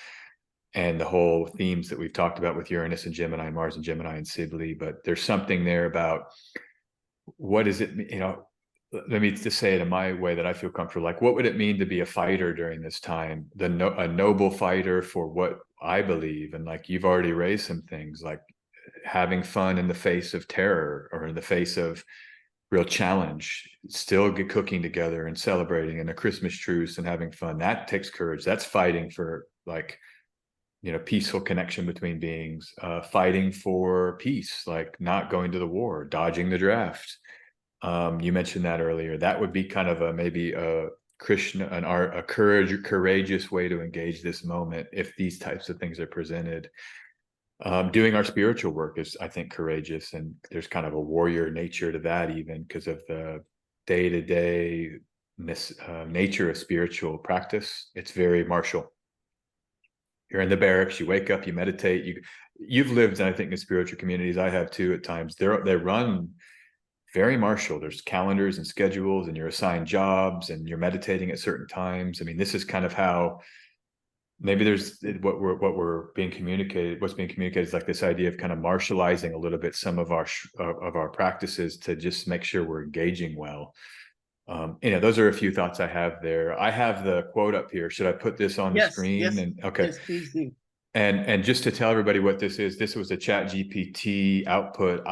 S2: and the whole themes that we've talked about with Uranus and Gemini, Mars and Gemini and Sibley. But there's something there about what is it, let me just say it in my way that I feel comfortable. Like, what would it mean to be a fighter during this time? A noble fighter for what I believe. And like, you've already raised some things like having fun in the face of terror or in the face of real challenge, still get cooking together and celebrating, and a Christmas truce and having fun. That takes courage. That's fighting for like peaceful connection between beings, fighting for peace, like not going to the war, dodging the draft. You mentioned that earlier. That would be kind of maybe a Krishna, a courageous way to engage this moment if these types of things are presented. Doing our spiritual work is, I think, courageous, and there's kind of a warrior nature to that, even because of the day-to-day nature of spiritual practice. It's very martial. You're in the barracks, you wake up, you meditate, you've lived, I think, in spiritual communities. I have too at times. They run very martial. There's calendars and schedules, and you're assigned jobs, and you're meditating at certain times. I mean, this is kind of how maybe there's what's being communicated is like this idea of kind of martializing a little bit some of our practices to just make sure we're engaging well. Those are a few thoughts I have there. I have the quote up here. Should I put this on the screen?
S1: Yes.
S2: And okay.
S1: Yes, please do.
S2: And just to tell everybody what this was a ChatGPT output.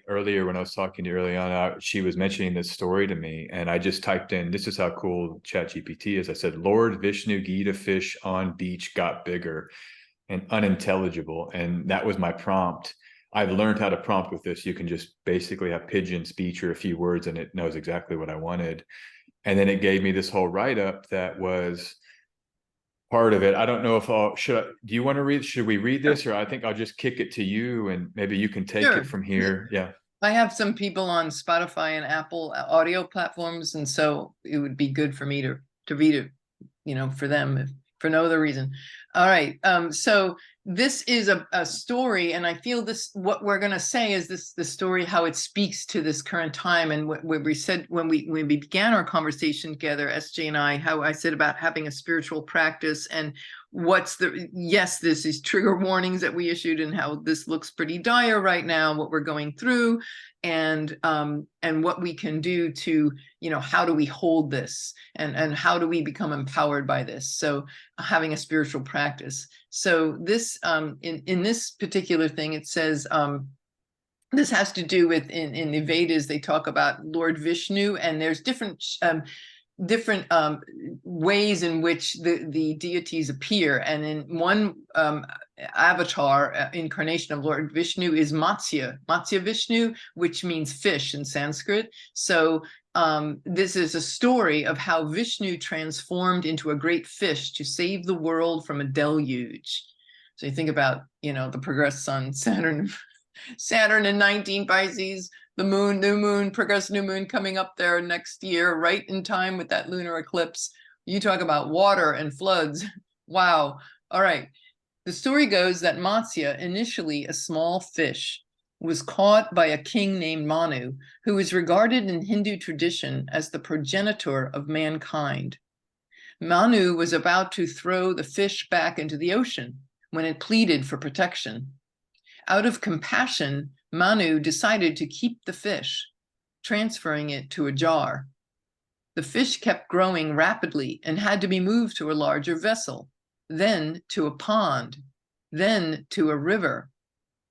S2: Earlier when I was talking to you early on, she was mentioning this story to me, and I just typed in, this is how cool ChatGPT is. I said, Lord Vishnu Gita fish on beach got bigger, and unintelligible. And that was my prompt. I've learned how to prompt with this. You can just basically have pigeon speech or a few words, and it knows exactly what I wanted. And then it gave me this whole write-up that was part of it. I don't know if do you want to read? Should we read this, or I think I'll just kick it to you and maybe you can take it from here. Yeah.
S1: I have some people on Spotify and Apple audio platforms, and so it would be good for me to read it, for them, for no other reason. All right. So this is a story, and I feel what we're going to say is the story, how it speaks to this current time. And what we said when we began our conversation together, SJ and I, how I said about having a spiritual practice, and this is trigger warnings that we issued, and how this looks pretty dire right now, what we're going through, and what we can do to, how do we hold this, and how do we become empowered by this? So having a spiritual practice. So this, in this particular thing, it says, this has to do with, in the Vedas, they talk about Lord Vishnu, and there's different ways in which the deities appear. And in one avatar, incarnation of Lord Vishnu is Matsya Vishnu, which means fish in Sanskrit. So this is a story of how Vishnu transformed into a great fish to save the world from a deluge. So you think about, the progressed sun, Saturn in 19 Pisces, the moon, new moon, progressed new moon coming up there next year, right in time with that lunar eclipse. You talk about water and floods. Wow. All right. The story goes that Matsya, initially a small fish, was caught by a king named Manu, who is regarded in Hindu tradition as the progenitor of mankind. Manu was about to throw the fish back into the ocean when it pleaded for protection. Out of compassion, Manu decided to keep the fish, transferring it to a jar. The fish kept growing rapidly and had to be moved to a larger vessel, then to a pond, then to a river,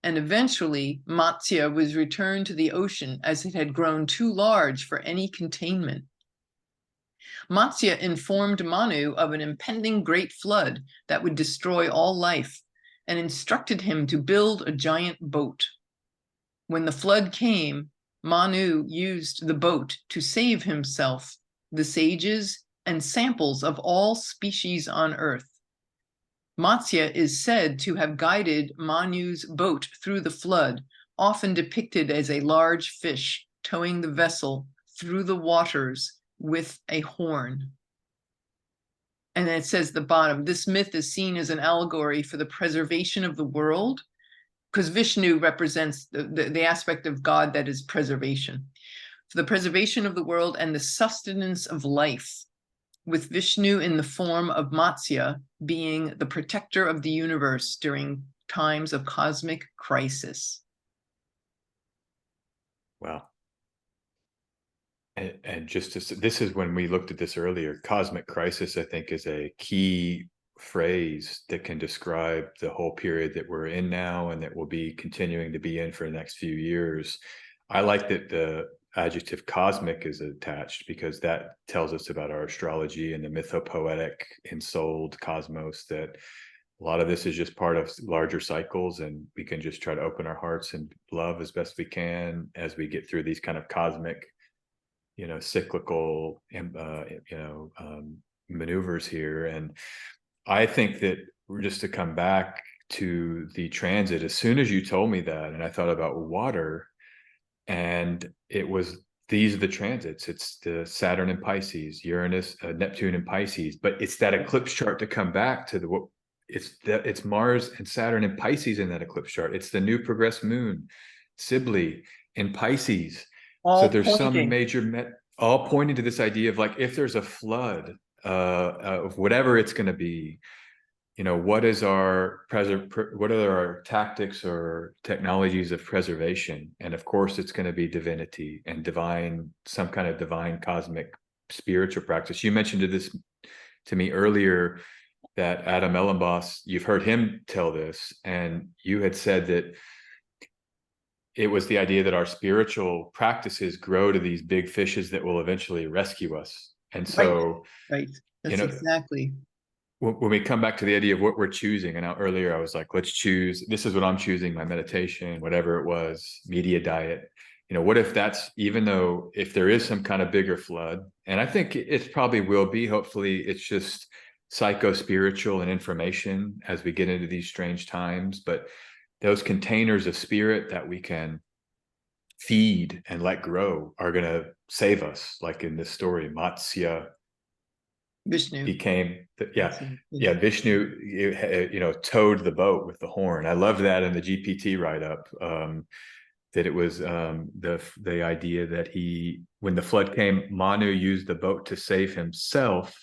S1: and eventually Matsya was returned to the ocean as it had grown too large for any containment. Matsya informed Manu of an impending great flood that would destroy all life, and instructed him to build a giant boat. When the flood came, Manu used the boat to save himself, the sages, and samples of all species on Earth. Matsya is said to have guided Manu's boat through the flood, often depicted as a large fish towing the vessel through the waters with a horn. And then it says at the bottom, this myth is seen as an allegory for the preservation of the world, because Vishnu represents the aspect of God that is preservation. For the preservation of the world and the sustenance of life, with Vishnu in the form of Matsya being the protector of the universe during times of cosmic crisis.
S2: Wow. And just this is when we looked at this earlier, cosmic crisis, I think, is a key phrase that can describe the whole period that we're in now and that we'll be continuing to be in for the next few years. I like that the adjective cosmic is attached, because that tells us about our astrology and the mythopoetic ensouled cosmos that a lot of this is just part of larger cycles, and we can just try to open our hearts and love as best we can as we get through these kind of cosmic, cyclical, maneuvers here. And I think that just to come back to the transit, as soon as you told me that, and I thought about water, and it was, these are the transits. It's the Saturn in Pisces, Uranus, Neptune in Pisces, but it's that eclipse chart to come back to it's Mars and Saturn in Pisces in that eclipse chart. It's the new progressed moon, Sibley in Pisces. So there's some major all pointing to this idea of like, if there's a flood of whatever it's going to be, what are our tactics or technologies of preservation? And of course, it's going to be divinity and some kind of divine cosmic spiritual practice. You mentioned this to me earlier, that Adam Ellenboss, you've heard him tell this, and you had said that it was the idea that our spiritual practices grow to these big fishes that will eventually rescue us. And so,
S1: right. That's exactly.
S2: When we come back to the idea of what we're choosing, and earlier I was like, let's choose, this is what I'm choosing, my meditation, whatever it was, media diet. What if that's, even though if there is some kind of bigger flood, and I think it probably will be, hopefully it's just psycho-spiritual and information as we get into these strange times, but those containers of spirit that we can feed and let grow are going to save us. Like in this story, Matsya,
S1: Vishnu
S2: became, Vishnu, towed the boat with the horn. I love that in the GPT write-up, that it was the idea that when the flood came, Manu used the boat to save himself,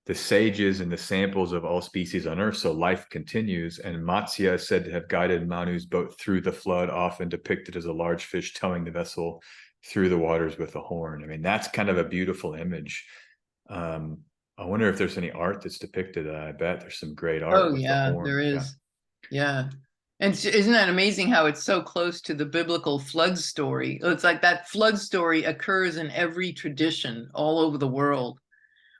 S2: the sages and the samples of all species on Earth, so life continues. And Matsya is said to have guided Manu's boat through the flood, often depicted as a large fish towing the vessel through the waters with a horn. I mean, that's kind of a beautiful image. I wonder if there's any art that's depicted that. I bet there's some great art.
S1: Oh, yeah, there is. Yeah. And isn't that amazing how it's so close to the biblical flood story? It's like that flood story occurs in every tradition all over the world.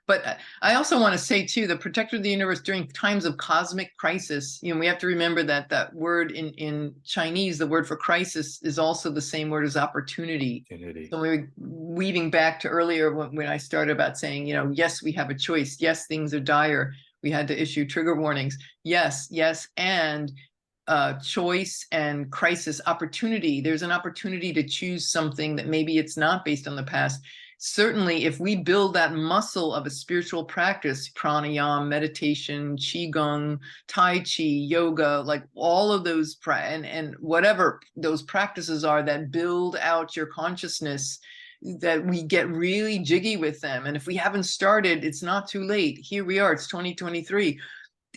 S1: But I also want to say, too, the protector of the universe during times of cosmic crisis, we have to remember that that word in Chinese, the word for crisis, is also the same word as opportunity. So we were weaving back to earlier when I started about saying, yes, we have a choice. Yes, things are dire. We had to issue trigger warnings. Yes, and choice and crisis, opportunity. There's an opportunity to choose something that maybe it's not based on the past. Certainly, if we build that muscle of a spiritual practice, pranayama, meditation, qigong, tai chi, yoga, like all of those, and whatever those practices are that build out your consciousness, that we get really jiggy with them. And if we haven't started, it's not too late. Here we are, it's 2023.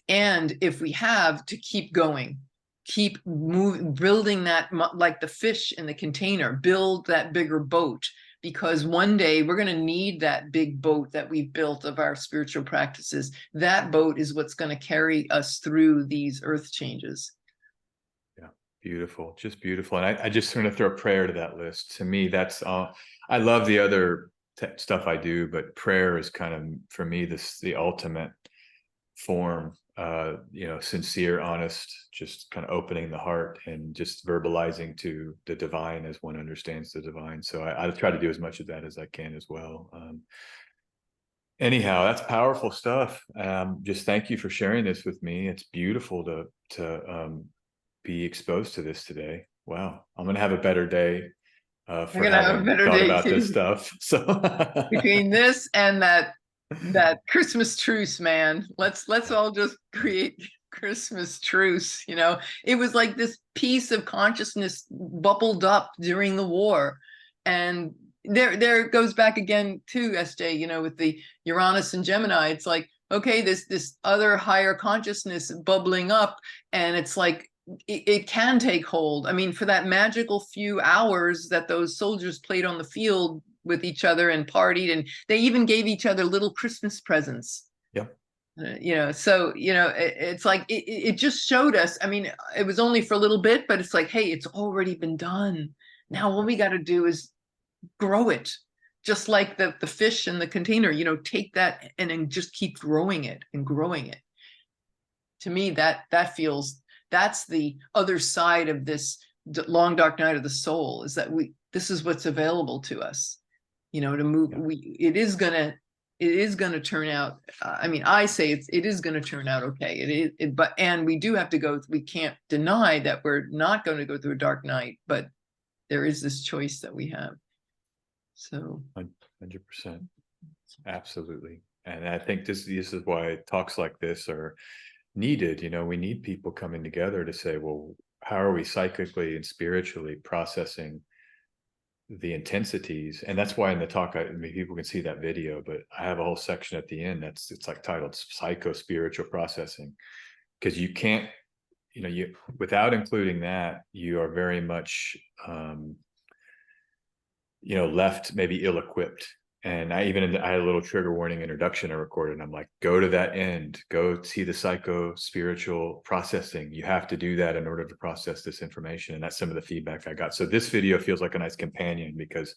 S1: And if we have, to keep going, keep building that, like the fish in the container, build that bigger boat. Because one day we're going to need that big boat that we've built of our spiritual practices. That boat is what's going to carry us through these earth changes.
S2: Yeah, beautiful, just beautiful. And I just want to throw a prayer to that list. To me, that's I love the other stuff I do, but prayer is kind of, for me, the ultimate form. Sincere, honest, just kind of opening the heart and just verbalizing to the divine as one understands the divine. So I try to do as much of that as I can as well. Anyhow, that's powerful stuff. Just thank you for sharing this with me. It's beautiful to be exposed to this today. Wow, I'm gonna have a better day for having thought about this stuff. So
S1: between this and that Christmas truce, man, let's all just create Christmas truce. It was like this piece of consciousness bubbled up during the war, and there it goes back again to SJ, with the Uranus and Gemini. It's like, okay, this other higher consciousness bubbling up, and it's like it can take hold. I mean, for that magical few hours that those soldiers played on the field with each other and partied, and they even gave each other little Christmas presents. So it's like it just showed us. I mean, it was only for a little bit, but it's like, hey, it's already been done. Now all we got to do is grow it, just like the fish in the container. Take that and then just keep growing it and growing it. to me, that feels, that's the other side of this long dark night of the soul, is that this is what's available to us, you know, to move. It is gonna turn out. I mean, I say it is gonna turn out okay. And we do have to go. We can't deny that we're not going to go through a dark night, but there is this choice that we have. So
S2: 100%, absolutely. And I think this is why talks like this are needed. You know, we need people coming together to say, well, how are we psychically and spiritually processing the intensities? And that's why in the talk, I mean, people can see that video, but I have a whole section at the end it's like titled psycho-spiritual processing, because you can't, you know, without including that, you are very much you know, left maybe ill-equipped. And I had a little trigger warning introduction I recorded, and I'm like, go to that end, go see the psycho-spiritual processing. You have to do that in order to process this information. And that's some of the feedback I got. So this video feels like a nice companion, because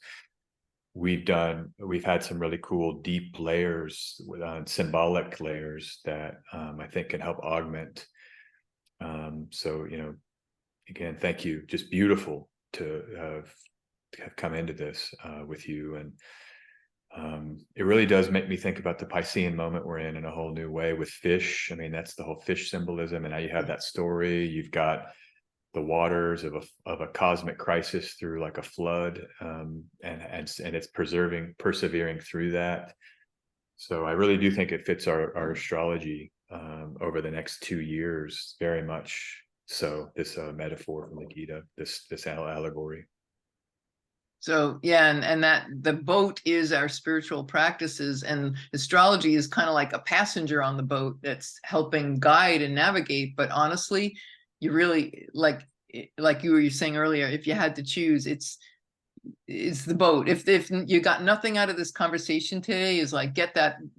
S2: we've had some really cool deep layers with symbolic layers that I think can help augment. So, you know, again, thank you. Just beautiful to have come into this with you. And it really does make me think about the Piscean moment we're in a whole new way with fish. I mean, that's the whole fish symbolism. And now you have that story. You've got the waters of a cosmic crisis through like a flood, and it's persevering through that. So I really do think it fits our astrology over the next 2 years very much. So this metaphor from the Gita, this allegory.
S1: So yeah, and that the boat is our spiritual practices, and astrology is kind of like a passenger on the boat that's helping guide and navigate. But honestly, you really, like you were saying earlier, if you had to choose, it's the boat. If you got nothing out of this conversation today, is like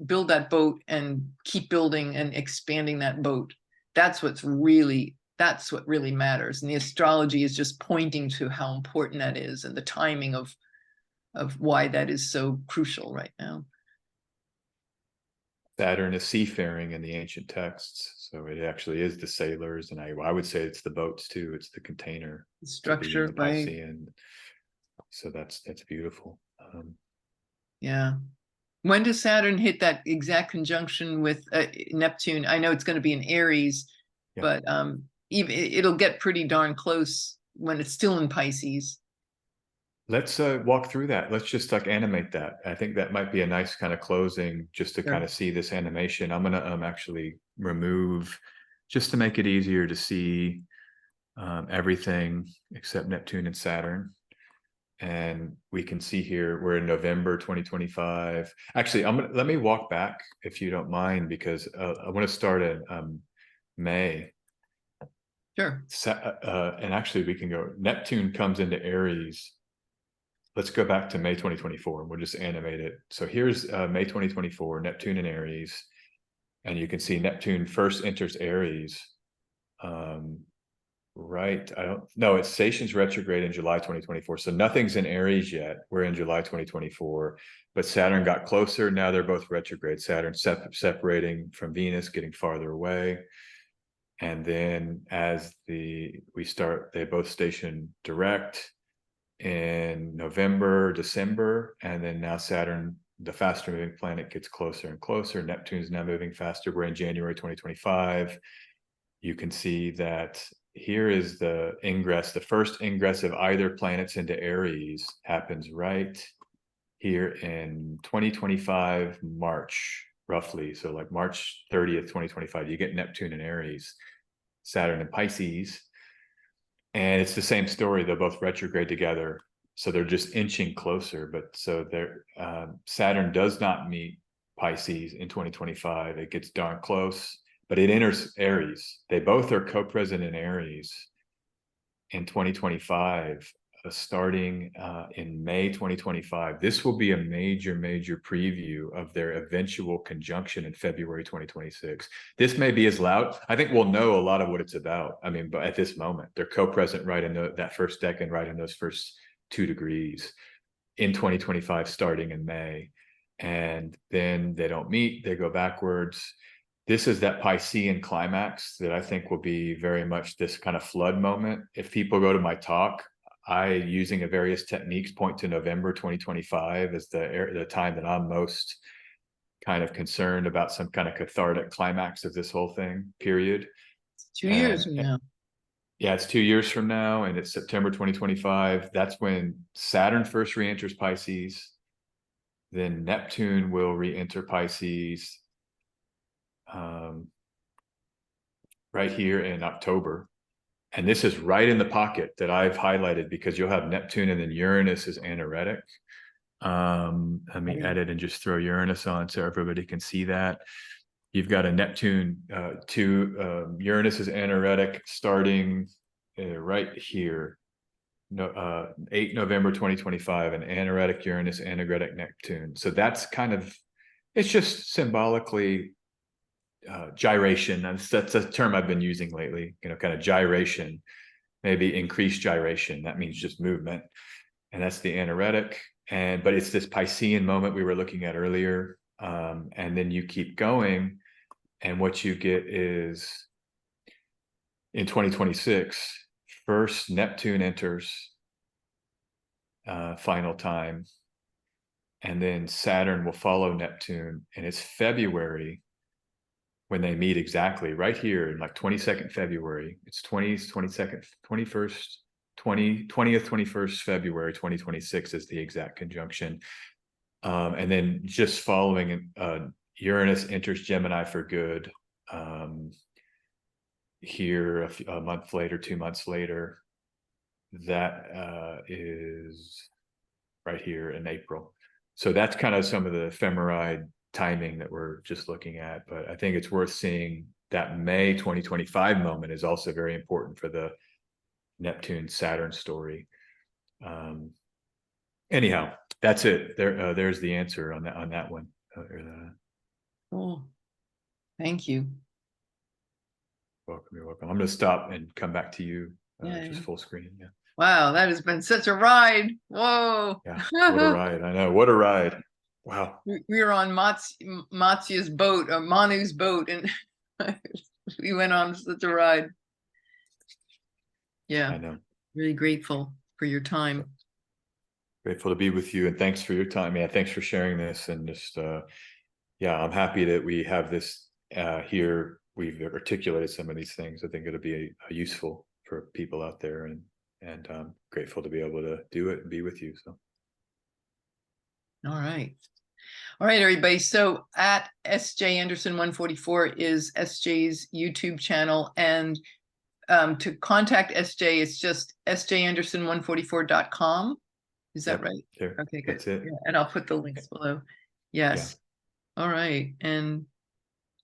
S1: build that boat and keep building and expanding that boat. That's what really matters. And the astrology is just pointing to how important that is, and the timing of why that is so crucial right now.
S2: Saturn is seafaring in the ancient texts, so it actually is the sailors, and I would say it's the boats too. It's the container,
S1: the structure,
S2: the Piscean. So that's beautiful.
S1: Yeah. When does Saturn hit that exact conjunction with Neptune? I know it's going to be in Aries, but it'll get pretty darn close when it's still in Pisces.
S2: Let's walk through that. Let's just like animate that. I think that might be a nice kind of closing, just to kind of see this animation. I'm going to actually remove, just to make it easier to see everything except Neptune and Saturn. And we can see here, we're in November 2025. Actually, let me walk back if you don't mind, because I want to start in May.
S1: Sure.
S2: And actually we can go, Neptune comes into Aries. Let's go back to May 2024 and we'll just animate it. So here's May 2024, Neptune in Aries. And you can see Neptune first enters Aries. Right. It's stations retrograde in July 2024. So nothing's in Aries yet. We're in July 2024, but Saturn got closer. Now they're both retrograde. Saturn separating from Venus, getting farther away. And then as they both station direct in November, December, and then now Saturn, the faster moving planet, gets closer and closer. Neptune's now moving faster. We're in January 2025. You can see that here is the ingress. The first ingress of either planets into Aries happens right here in 2025, March, roughly. So like March 30th, 2025, you get Neptune in Aries, Saturn in Pisces. And it's the same story. They're both retrograde together. So they're just inching closer. But so Saturn does not meet Pisces in 2025. It gets darn close, but it enters Aries. They both are co-present in Aries in 2025, starting in May 2025. This will be a major preview of their eventual conjunction in February 2026. This may be as loud. I think we'll know a lot of what it's about. I mean, but at this moment, they're co-present right in that first decan, right in those first 2 degrees in 2025, starting in May. And then they don't meet, they go backwards. this is that Piscean climax that I think will be very much this kind of flood moment. If people go to my talk, I, using various techniques, point to November 2025 as the time that I'm most kind of concerned about some kind of cathartic climax of this whole thing, period.
S1: 2 years from now.
S2: Yeah, it's 2 years from now, and it's September 2025. That's when Saturn first re-enters Pisces. Then Neptune will re-enter Pisces right here in October. And this is right in the pocket that I've highlighted, because you'll have Neptune and then Uranus is anaretic. Let me edit and just throw Uranus on so everybody can see that. You've got a Neptune to Uranus is anaretic starting right here. 8 November 2025, an anaretic Uranus, anaretic Neptune. So that's kind of, it's just symbolically gyration. That's a term I've been using lately, kind of gyration, maybe increased gyration. That means just movement. And that's the anaretic. But it's this Piscean moment we were looking at earlier. And then you keep going, and what you get is in 2026, first Neptune enters final time, and then Saturn will follow Neptune, and it's February when they meet exactly right here in like 22nd February. It's 20th, 21st February 2026 is the exact conjunction. And then just following, Uranus enters Gemini for good here a month later, 2 months later. That is right here in April. So that's kind of some of the ephemeride timing that we're just looking at. But I think it's worth seeing that May 2025 moment is also very important for the Neptune Saturn story. Anyhow, that's it. There's the answer on that one.
S1: Cool. Thank you.
S2: Welcome. You're welcome. I'm going to stop and come back to you. Just full screen. Yeah.
S1: Wow, that has been such a ride. Whoa.
S2: Yeah, what a ride. I know. What a ride. Wow.
S1: We were on Matsya's boat, or Manu's boat, and we went on such a ride. Yeah.
S2: I know.
S1: Really grateful for your time.
S2: Grateful to be with you, and thanks for your time. Yeah, thanks for sharing this. And just, yeah, I'm happy that we have this here. We've articulated some of these things. I think it'll be useful for people out there, and I'm grateful to be able to do it and be with you. So. All
S1: right, everybody. So at SJ Anderson 144 is SJ's YouTube channel, and to contact SJ, it's just sjanderson144.com. Is that right?
S2: There.
S1: Okay, good.
S2: That's it.
S1: Yeah, and I'll put the links below. Yes. Yeah. All right. And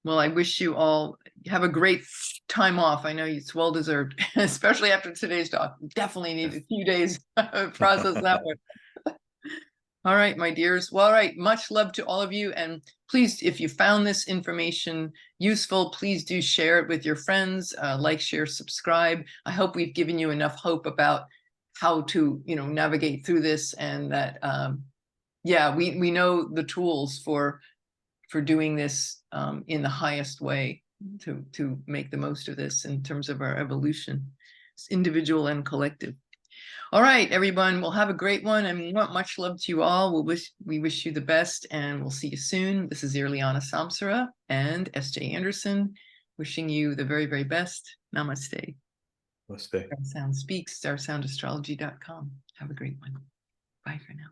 S1: well, I wish you all have a great time off. I know it's well deserved, especially after today's talk. Definitely need a few days to process that one. All right, my dears. Well, all right. Much love to all of you. And please, if you found this information useful, please do share it with your friends. Like, share, subscribe. I hope we've given you enough hope about how to, navigate through this, and that, yeah, we know the tools for doing this in the highest way to make the most of this in terms of our evolution, individual and collective. All right, everyone, we'll have a great one, and we want much love to you all. We wish you the best, and we'll see you soon. This is Irliana Samsara and SJ Anderson, wishing you the very, very best. Namaste.
S2: Namaste.
S1: StarSound speaks, StarSoundastrology.com. Have a great one. Bye for now.